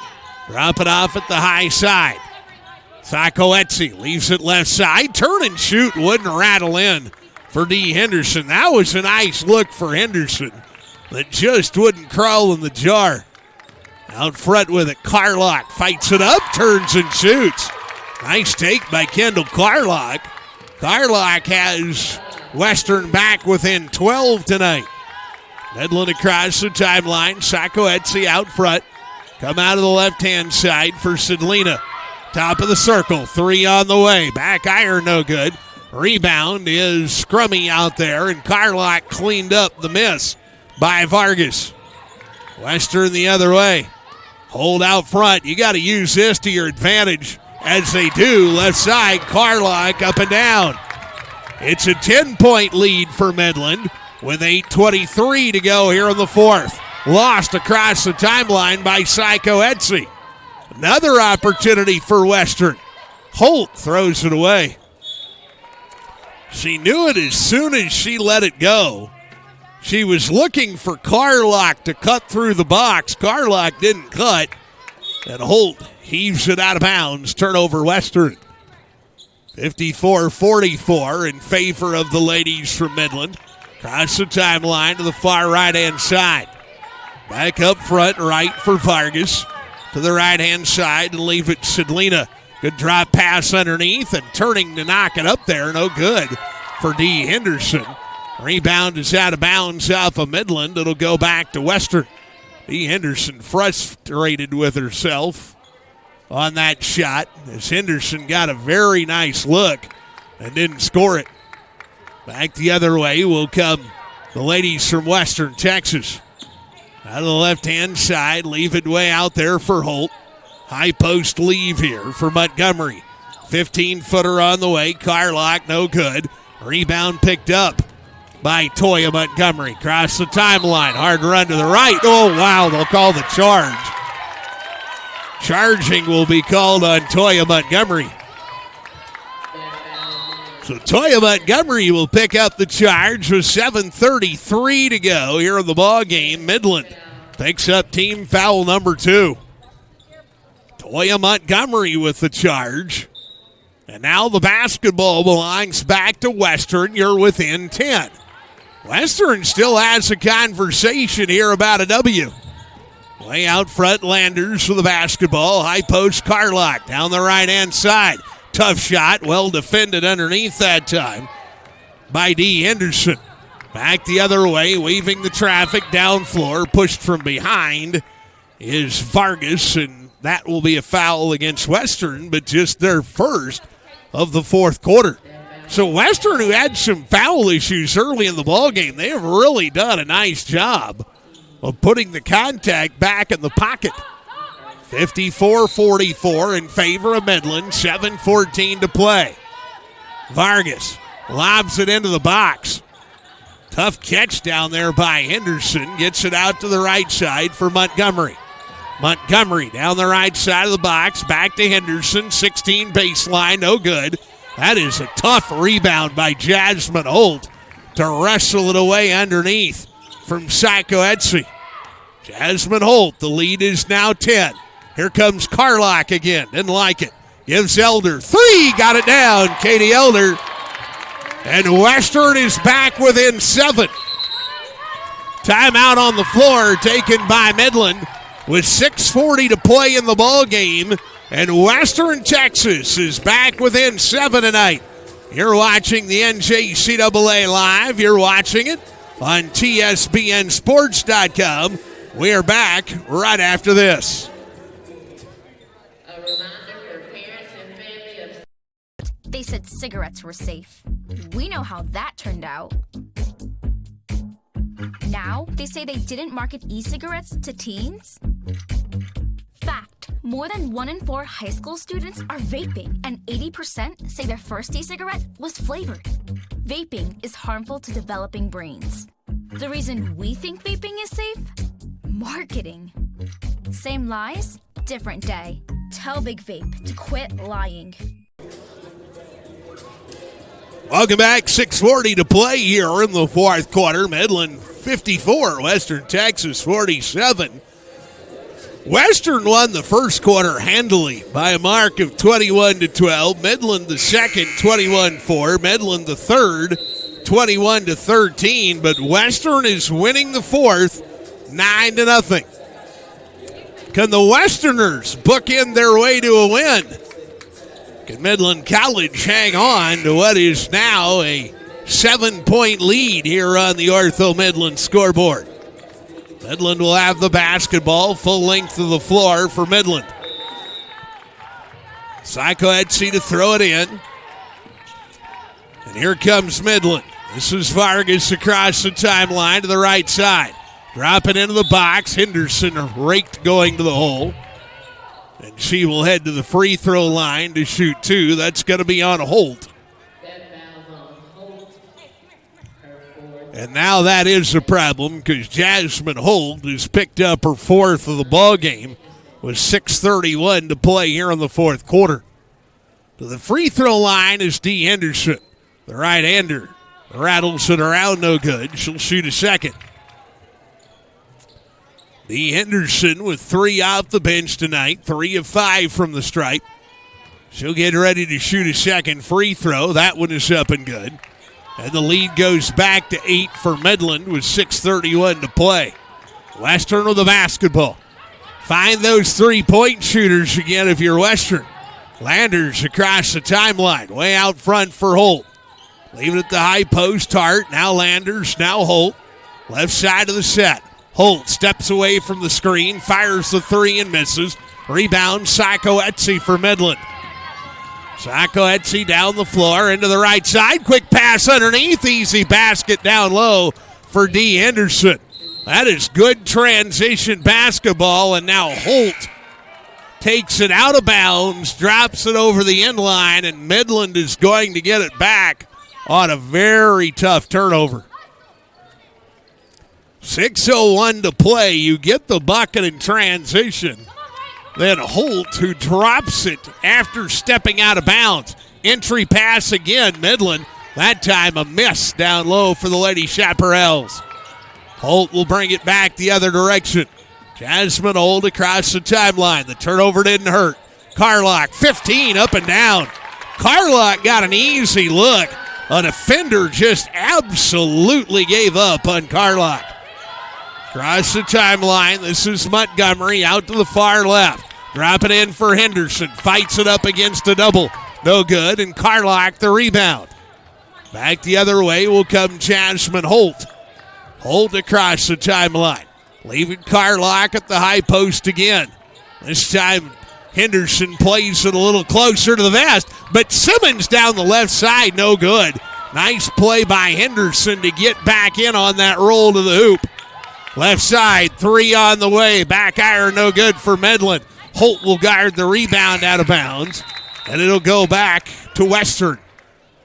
Drop it off at the high side. Sakoetsi leaves it left side. Turn and shoot, wouldn't rattle in for D. Henderson. That was a nice look for Henderson that just wouldn't crawl in the jar. Out front with it, Carlock fights it up, turns and shoots. Nice take by Kendall Carlock. Carlock has Western back within 12 tonight. Midland across the timeline. Sakoetsi out front. Come out of the left-hand side for Sedlina. Top of the circle. 3 on the way. Back iron no good. Rebound is scrummy out there, and Carlock cleaned up the miss by Vargas. Western the other way. Hold out front. You got to use this to your advantage, as they do. Left side, Carlock up and down. It's a 10-point lead for Midland with 8:23 to go here in the fourth. Lost across the timeline by Sakoetsi. Another opportunity for Western. Holt throws it away. She knew it as soon as she let it go. She was looking for Carlock to cut through the box. Carlock didn't cut, and Holt heaves it out of bounds. Turnover Western. 54-44 in favor of the ladies from Midland. Across the timeline to the far right-hand side. Back up front, right for Vargas. To the right-hand side and leave it Sedlina. Good drop pass underneath and turning to knock it up there. No good for D. Henderson. Rebound is out of bounds off of Midland. It'll go back to Western. D. Henderson frustrated with herself on that shot as Henderson got a very nice look and didn't score it. Back the other way will come the ladies from Western Texas. Out of the left-hand side, leave it way out there for Holt. High post leave here for Montgomery. 15-footer on the way. Carlock, no good. Rebound picked up by Toya Montgomery. Across the timeline. Hard run to the right. Oh, wow, they'll call the charge. Charging will be called on Toya Montgomery. So Toya Montgomery will pick up the charge with 7:33 to go here in the ball game. Midland picks up team foul number 2. Toya Montgomery with the charge. And now the basketball belongs back to Western. You're within 10. Western still has a conversation here about a W. Way out front, Landers for the basketball. High post, Carlock down the right-hand side. Tough shot, well defended underneath that time by D. Henderson. Back the other way, weaving the traffic down floor. Pushed from behind is Vargas, and that will be a foul against Western, but just their first of the fourth quarter. So Western, who had some foul issues early in the ballgame, they have really done a nice job of putting the contact back in the pocket. 54-44 in favor of Midland, 7:14 to play. Vargas lobs it into the box. Tough catch down there by Henderson. Gets it out to the right side for Montgomery. Montgomery down the right side of the box. Back to Henderson. 16 baseline. No good. That is a tough rebound by Jasmine Holt to wrestle it away underneath from Sakoetsi. Jasmine Holt, the lead is now 10. Here comes Carlock again. Didn't like it. Gives Elder 3. Got it down. Katie Elder. And Western is back within 7. Timeout on the floor taken by Midland with 6:40 to play in the ball game, and Western Texas is back within 7 tonight. You're watching the NJCAA live. You're watching it on TSBNsports.com. We are back right after this. They said cigarettes were safe. We know how that turned out. Now, they say they didn't market e-cigarettes to teens? Fact, more than 1 in 4 high school students are vaping, and 80% say their first e-cigarette was flavored. Vaping is harmful to developing brains. The reason we think vaping is safe? Marketing. Same lies, different day. Tell Big Vape to quit lying. Welcome back. 6:40 to play here in the fourth quarter. Midland 54, Western Texas 47. Western won the first quarter handily by a mark of 21-12. Midland the second, 21-4. Midland the third, 21-13. But Western is winning the fourth, 9-0. Can the Westerners bookend their way to a win? Can Midland College hang on to what is now a 7-point lead here on the Ortho Midland scoreboard? Midland will have the basketball, full length of the floor for Midland. Psycho-Etsy to throw it in. And here comes Midland. This is Vargas across the timeline to the right side. Dropping into the box. Henderson raked going to the hole. And she will head to the free throw line to shoot 2. That's going to be on Holt. And now that is a problem because Jasmine Holt has picked up her fourth of the ball game with 6:31 to play here in the fourth quarter. To the free throw line is Dee Henderson, the right-hander. Rattles it around, no good. She'll shoot a second. Dee Henderson with 3 off the bench tonight, 3 of 5 from the stripe. She'll get ready to shoot a second free throw. That one is up and good. And the lead goes back to 8 for Midland with 6:31 to play. Western with the basketball. Find those three-point shooters again if you're Western. Landers across the timeline, way out front for Holt. Leave it at the high post, Hart. Now Landers, now Holt. Left side of the set. Holt steps away from the screen, fires the 3 and misses. Rebound, Psycho-Etsy for Midland. Psycho-Etsy down the floor into the right side. Quick pass underneath. Easy basket down low for Dee Henderson. That is good transition basketball, and now Holt takes it out of bounds, drops it over the end line, and Midland is going to get it back on a very tough turnover. 6:01 to play. You get the bucket in transition. Then Holt, who drops it after stepping out of bounds. Entry pass again, Midland. That time a miss down low for the Lady Chaparrals. Holt will bring it back the other direction. Jasmine Holt across the timeline. The turnover didn't hurt. Carlock, 15 up and down. Carlock got an easy look. A defender just absolutely gave up on Carlock. Across the timeline, this is Montgomery out to the far left. Drop it in for Henderson. Fights it up against a double. No good, and Carlock the rebound. Back the other way will come Jasmine Holt. Holt across the timeline. Leaving Carlock at the high post again. This time Henderson plays it a little closer to the vest, but Simmons down the left side, no good. Nice play by Henderson to get back in on that roll to the hoop. Left side, 3 on the way. Back iron, no good for Midland. Holt will guard the rebound out of bounds, and it'll go back to Western.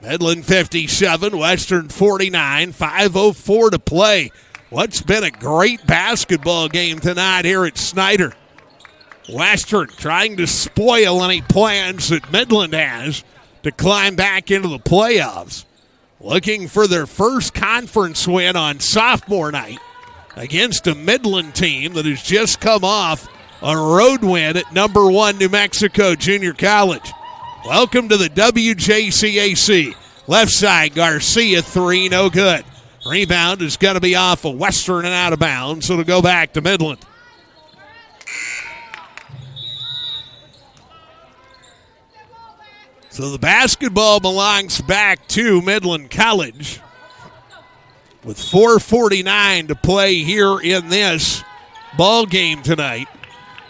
Midland 57, Western 49, 5:04 to play. What's been a great basketball game tonight here at Snyder. Western trying to spoil any plans that Midland has to climb back into the playoffs. Looking for their first conference win on sophomore night against a Midland team that has just come off a road win at number 1 New Mexico Junior College. Welcome to the WJCAC. Left side, Garcia, 3, no good. Rebound is going to be off of Western and out of bounds, so it'll go back to Midland. So the basketball belongs back to Midland College with 4:49 to play here in this ball game tonight.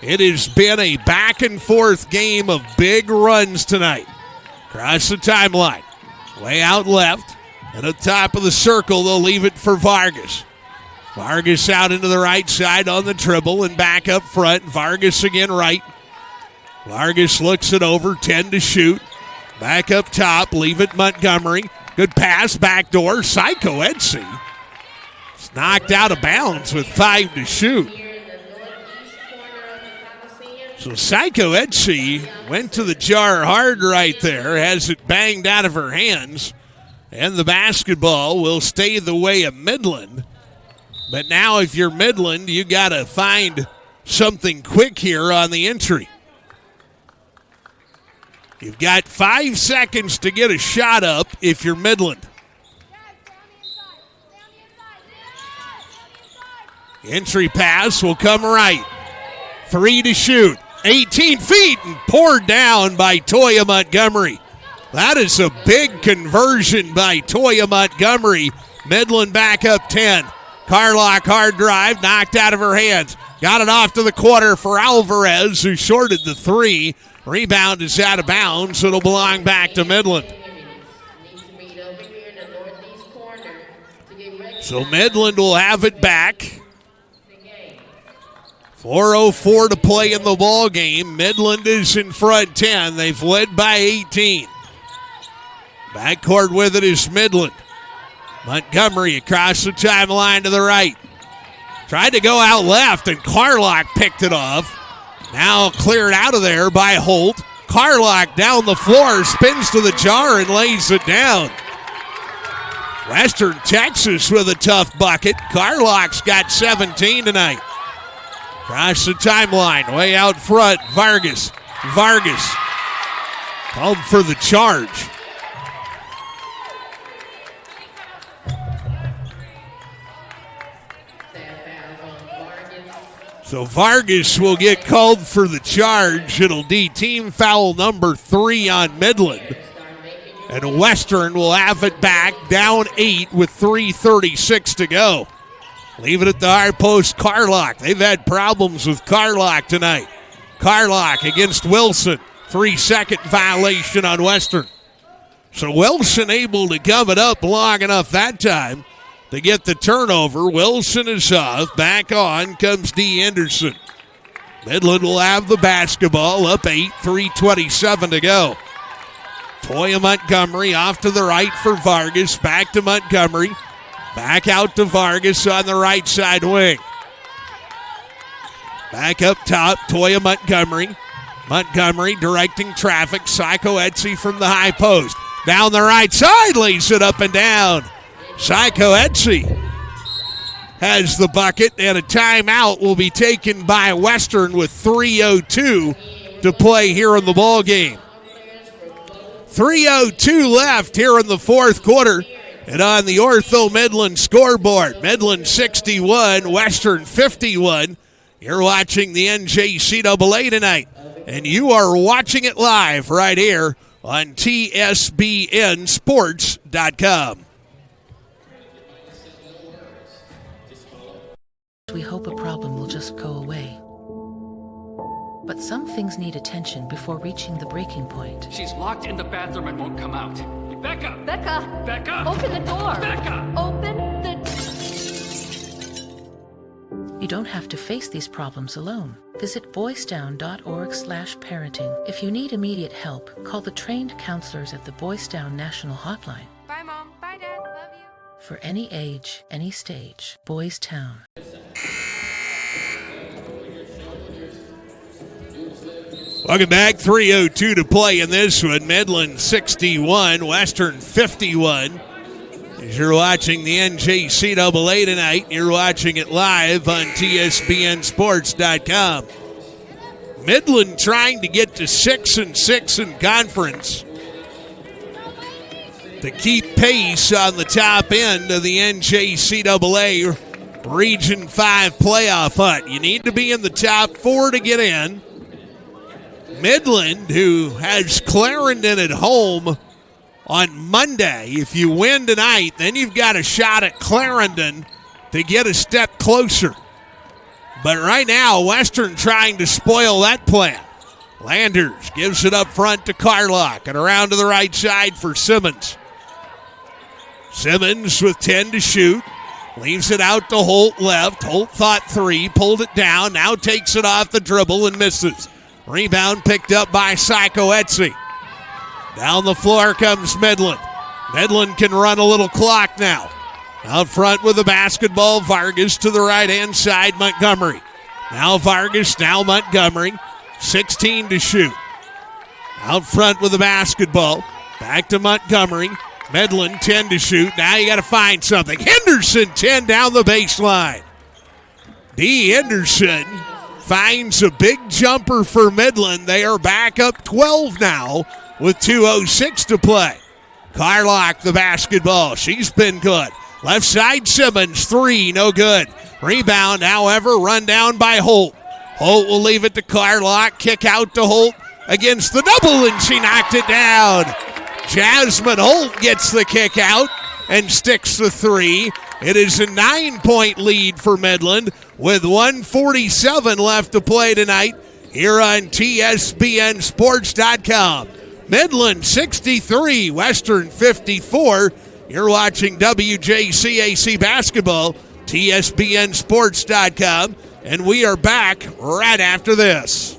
It has been a back-and-forth game of big runs tonight. Across the timeline, way out left, and at the top of the circle, they'll leave it for Vargas. Vargas out into the right side on the dribble and back up front. Vargas again right. Vargas looks it over, 10 to shoot. Back up top, leave it Montgomery. Good pass, backdoor. Psycho Etsy. It's knocked out of bounds with 5 to shoot. So Psycho Etsy went to the jar hard right there, has it banged out of her hands, and the basketball will stay the way of Midland. But now if you're Midland, you got to find something quick here on the entry. You've got 5 seconds to get a shot up if you're Midland. Entry pass will come right. 3 to shoot. 18 feet and poured down by Toya Montgomery. That is a big conversion by Toya Montgomery. Midland back up 10. Carlock hard drive, knocked out of her hands. Got it off to the corner for Alvarez, who shorted the 3. Rebound is out of bounds. It'll belong back to Midland. So Midland will have it back. 4:04 to play in the ball game. Midland is in front 10. They've led by 18. Backcourt with it is Midland. Montgomery across the timeline to the right. Tried to go out left, and Carlock picked it off. Now cleared out of there by Holt. Carlock down the floor, spins to the jar and lays it down. Western Texas with a tough bucket. Carlock's got 17 tonight. Across the timeline, way out front, Vargas. Vargas called for the charge. So Vargas will get called for the charge. It'll be team foul number 3 on Midland. And Western will have it back, down 8 with 3:36 to go. Leave it at the high post, Carlock. They've had problems with Carlock tonight. Carlock against Wilson. 3-second violation on Western. So Wilson able to gum it up long enough that time to get the turnover. Wilson is off. Back on comes D. Anderson. Midland will have the basketball, up 8, 3:27 to go. Toya Montgomery off to the right for Vargas. Back to Montgomery. Back out to Vargas on the right side wing. Back up top, Toya Montgomery. Montgomery directing traffic. Psycho Etsy from the high post. Down the right side, lays it up and down. Psycho Etsy has the bucket, and a timeout will be taken by Western with 3:02 to play here in the ball game. 3:02 left here in the fourth quarter. And on the Ortho Midland scoreboard, Midland 61, Western 51. You're watching the NJCAA tonight, and you are watching it live right here on TSBNsports.com. We hope a problem will just go away. But some things need attention before reaching the breaking point. She's locked in the bathroom and won't come out. Becca! Becca! Becca! Open the door! Becca! Open the... You don't have to face these problems alone. Visit boysdown.org/parenting. If you need immediate help, call the trained counselors at the Boys Down National Hotline. Bye, Mom. Bye, Dad. Love you. For any age, any stage, Boys Town. Welcome back. 3:02 to play in this one. Midland 61, Western 51. As you're watching the NJCAA tonight, you're watching it live on TSBNsports.com. Midland trying to get to 6-6 in conference. to keep pace on the top end of the NJCAA Region 5 playoff hunt. You need to be in the top 4 to get in. Midland, who has Clarendon at home on Monday. If you win tonight, then you've got a shot at Clarendon to get a step closer. But right now, Western trying to spoil that plan. Landers gives it up front to Carlock and around to the right side for Simmons. Simmons with 10 to shoot. Leaves it out to Holt left. Holt thought 3, pulled it down, now takes it off the dribble and misses. Rebound picked up by Psycho Etsy. Down the floor comes Midland. Midland can run a little clock now. Out front with the basketball, Vargas to the right-hand side, Montgomery. Now Vargas, now Montgomery. 16 to shoot. Out front with the basketball. Back to Montgomery. Midland, 10 to shoot. Now you got to find something. Henderson, 10 down the baseline. D. Henderson finds a big jumper for Midland. They are back up 12 now with 2:06 to play. Carlock, the basketball. She's been good. Left side, Simmons, 3, no good. Rebound, however, run down by Holt. Holt will leave it to Carlock. Kick out to Holt against the double, and she knocked it down. Jasmine Holt gets the kick out and sticks the 3. It is a 9-point lead for Midland with 1:47 left to play tonight here on TSBNSports.com. Midland 63, Western 54. You're watching WJCAC basketball, TSBNSports.com, and we are back right after this.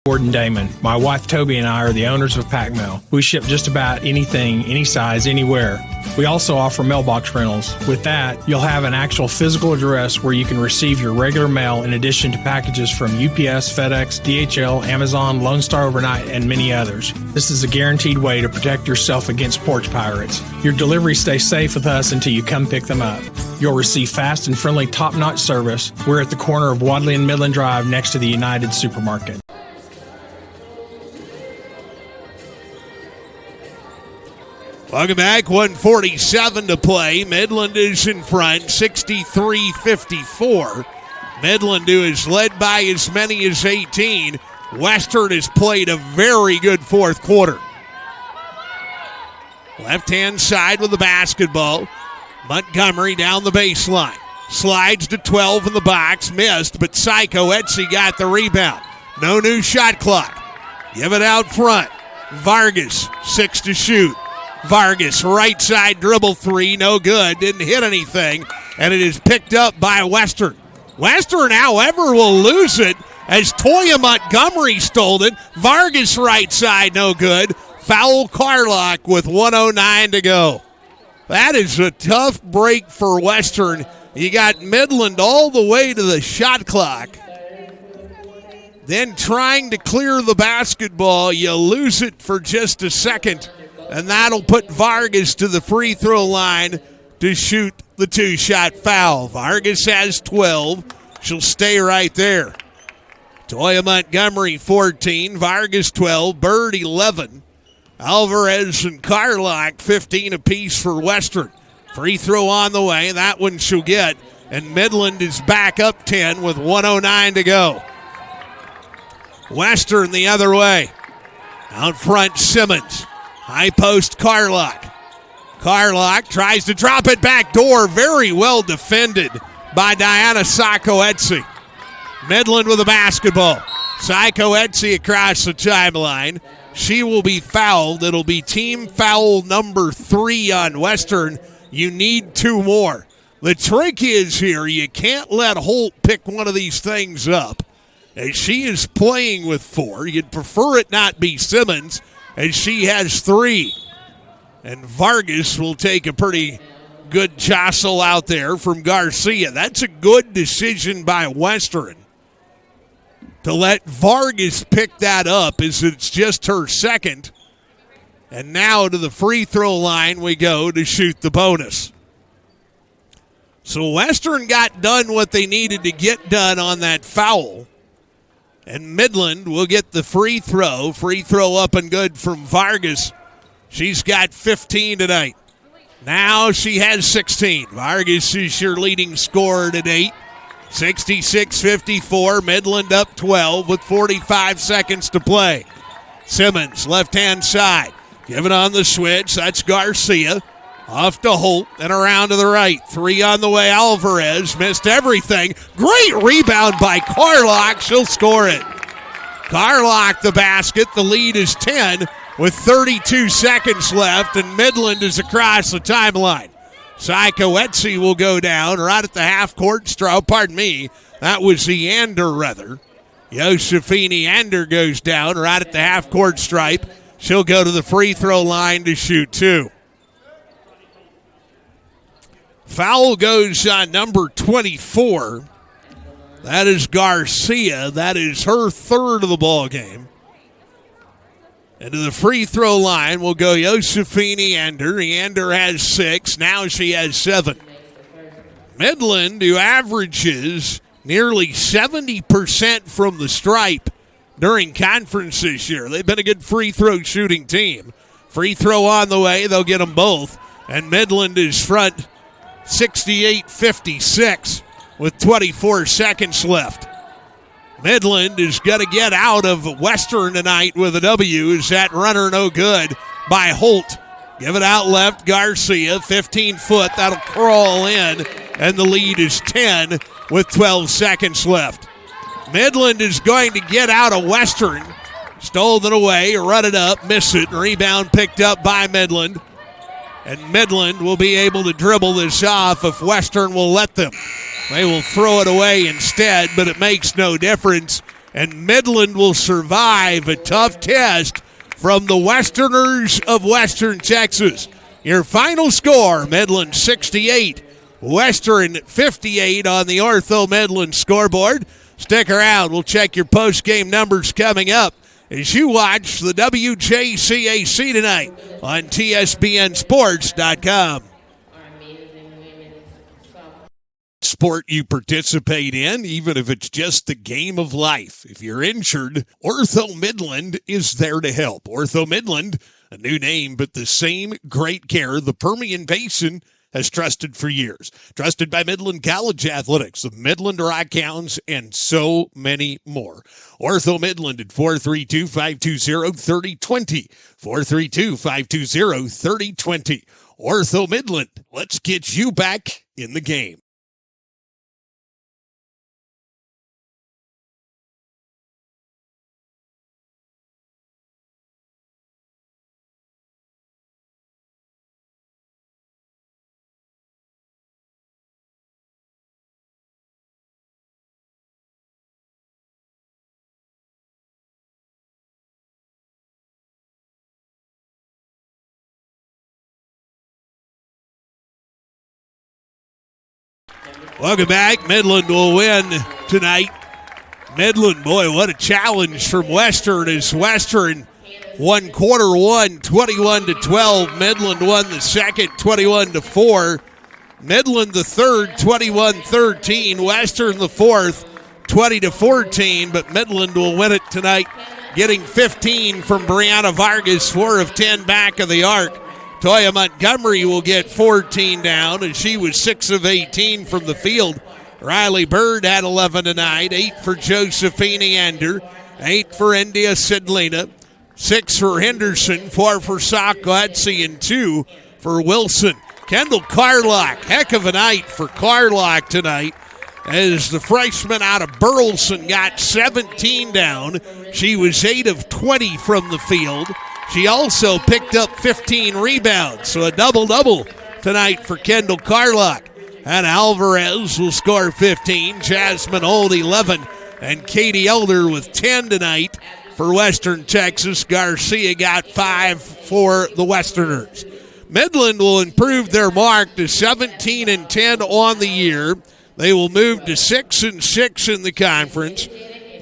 Gordon Damon. My wife Toby and I are the owners of Pac Mail. We ship just about anything, any size, anywhere. We also offer mailbox rentals. With that, you'll have an actual physical address where you can receive your regular mail in addition to packages from UPS, FedEx, DHL, Amazon, Lone Star Overnight, and many others. This is a guaranteed way to protect yourself against porch pirates. Your deliveries stay safe with us until you come pick them up. You'll receive fast and friendly top-notch service. We're at the corner of Wadley and Midland Drive next to the United Supermarket. Welcome back, 1:47 to play. Midland is in front, 63-54. Midland, who is led by as many as 18. Western has played a very good fourth quarter. Left-hand side with the basketball. Montgomery down the baseline. Slides to 12 in the box, missed, but Psycho Etsy got the rebound. No new shot clock. Give it out front. Vargas, 6 to shoot. Vargas, right side dribble 3, no good, didn't hit anything, and it is picked up by Western. Western, however, will lose it as Toya Montgomery stole it. Vargas, right side, no good. Foul Carlock with 1:09 to go. That is a tough break for Western. You got Midland all the way to the shot clock. Then trying to clear the basketball, you lose it for just a second. And that'll put Vargas to the free throw line to shoot the 2-shot foul. Vargas has 12. She'll stay right there. Toya Montgomery, 14. Vargas, 12. Bird, 11. Alvarez and Carlock, 15 apiece for Western. Free throw on the way. That one she'll get. And Midland is back up 10 with 1:09 to go. Western the other way. Out front, Simmons. High post, Carlock. Carlock tries to drop it back door. Very well defended by Diana Psycho Etsy. Midland with the basketball. Psycho Etsy across the timeline. She will be fouled. It'll be team foul number 3 on Western. You need 2 more. The trick is here, you can't let Holt pick one of these things up. As she is playing with 4, you'd prefer it not be Simmons, as she has 3. And Vargas will take a pretty good jostle out there from Garcia. That's a good decision by Western to let Vargas pick that up, as it's just her second. And now to the free throw line we go to shoot the bonus. So Western got done what they needed to get done on that foul. And Midland will get the free throw. Free throw up and good from Vargas. She's got 15 tonight. Now she has 16. Vargas is your leading scorer today. 66-54. Midland up 12 with 45 seconds to play. Simmons, left-hand side. Giving on the switch. That's Garcia. Off to Holt and around to the right. 3 on the way. Alvarez missed everything. Great rebound by Carlock. She'll score it. Carlock the basket. The lead is 10 with 32 seconds left, and Midland is across the timeline. Saikowetsi will go down right at the half-court stripe. Pardon me, that was the Ander, rather. Josephine Ander goes down right at the half-court stripe. She'll go to the free throw line to shoot 2. Foul goes on number 24. That is Garcia. That is her third of the ball game. And to the free throw line will go Josephine Ander. Ander has 6. Now she has 7. Midland, who averages nearly 70% from the stripe during conference this year. They've been a good free throw shooting team. Free throw on the way. They'll get them both. And Midland is front 68-56 with 24 seconds left. Midland is going to get out of Western tonight with a W. Is that runner no good by Holt? Give it out left, Garcia, 15-foot. That'll crawl in, and the lead is 10 with 12 seconds left. Midland is going to get out of Western. Stole it away, run it up, miss it. Rebound picked up by Midland. And Midland will be able to dribble this off if Western will let them. They will throw it away instead, but it makes no difference. And Midland will survive a tough test from the Westerners of Western Texas. Your final score, Midland 68, Western 58 on the Ortho Midland scoreboard. Stick around. We'll check your post-game numbers coming up as you watch the WJCAC tonight on TSBNSports.com. Sport you participate in, even if it's just the game of life. If you're injured, Ortho Midland is there to help. Ortho Midland, a new name, but the same great care the Permian Basin has trusted for years. Trusted by Midland College Athletics, the Midland Rockhounds, and so many more. Ortho Midland at 432-520-3020. 432-520-3020. Ortho Midland, let's get you back in the game. Welcome back. Midland will win tonight. Midland, boy, what a challenge from Western as Western won quarter one, 21-12. Midland won the second, 21-4. Midland the third, 21-13. Western the fourth, 20-14. But Midland will win it tonight, getting 15 from Brianna Vargas, 4 of 10 back of the arc. Toya Montgomery will get 14 down, and she was 6 of 18 from the field. Riley Bird had 11 tonight, 8 for Josephine Ander, 8 for India Sidlina, 6 for Henderson, 4 for Sakwatsi, and 2 for Wilson. Kendall Carlock, heck of a night for Carlock tonight, as the freshman out of Burleson got 17 down. She was 8 of 20 from the field. She also picked up 15 rebounds, so a double-double tonight for Kendall Carlock. And Alvarez will score 15, Jasmine Old 11, and Katie Elder with 10 tonight for Western Texas. Garcia got 5 for the Westerners. Midland will improve their mark to 17-10 on the year. They will move to 6-6 in the conference.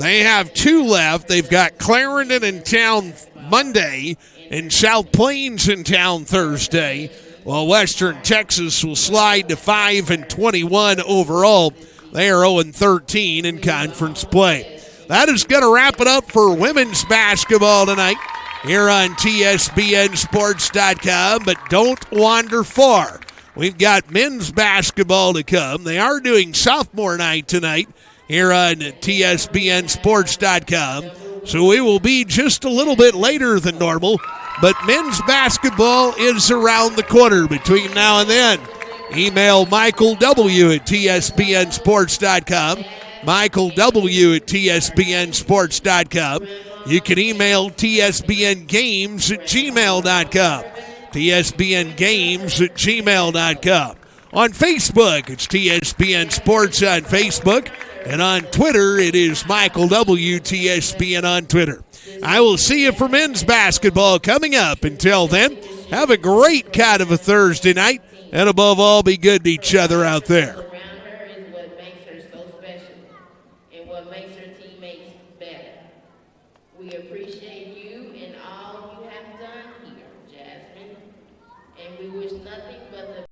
They have 2 left. They've got Clarendon in town Monday and South Plains in town Thursday, while Western Texas will slide to 5-21 overall. They are 0-13 in conference play. that is going to wrap it up for women's basketball tonight here on TSPNSports.com. But don't wander far. We've got men's basketball to come. They are doing sophomore night tonight here on TSPNSports.com. So we will be just a little bit later than normal. But men's basketball is around the corner between now and then. Email Michael W. at TSPNSports.com. Michael W. at TSPNSports.com. You can email TSBNGames at gmail.com. TSBNGames at gmail.com. On Facebook, it's TSPN Sports on Facebook. And on Twitter, it is Michael W. TSPN on Twitter. I will see you for men's basketball coming up. Until then, have a great kind of a Thursday night. And above all, be good to each other out there. We appreciate you and all you have done here, Jasmine, and we wish nothing but the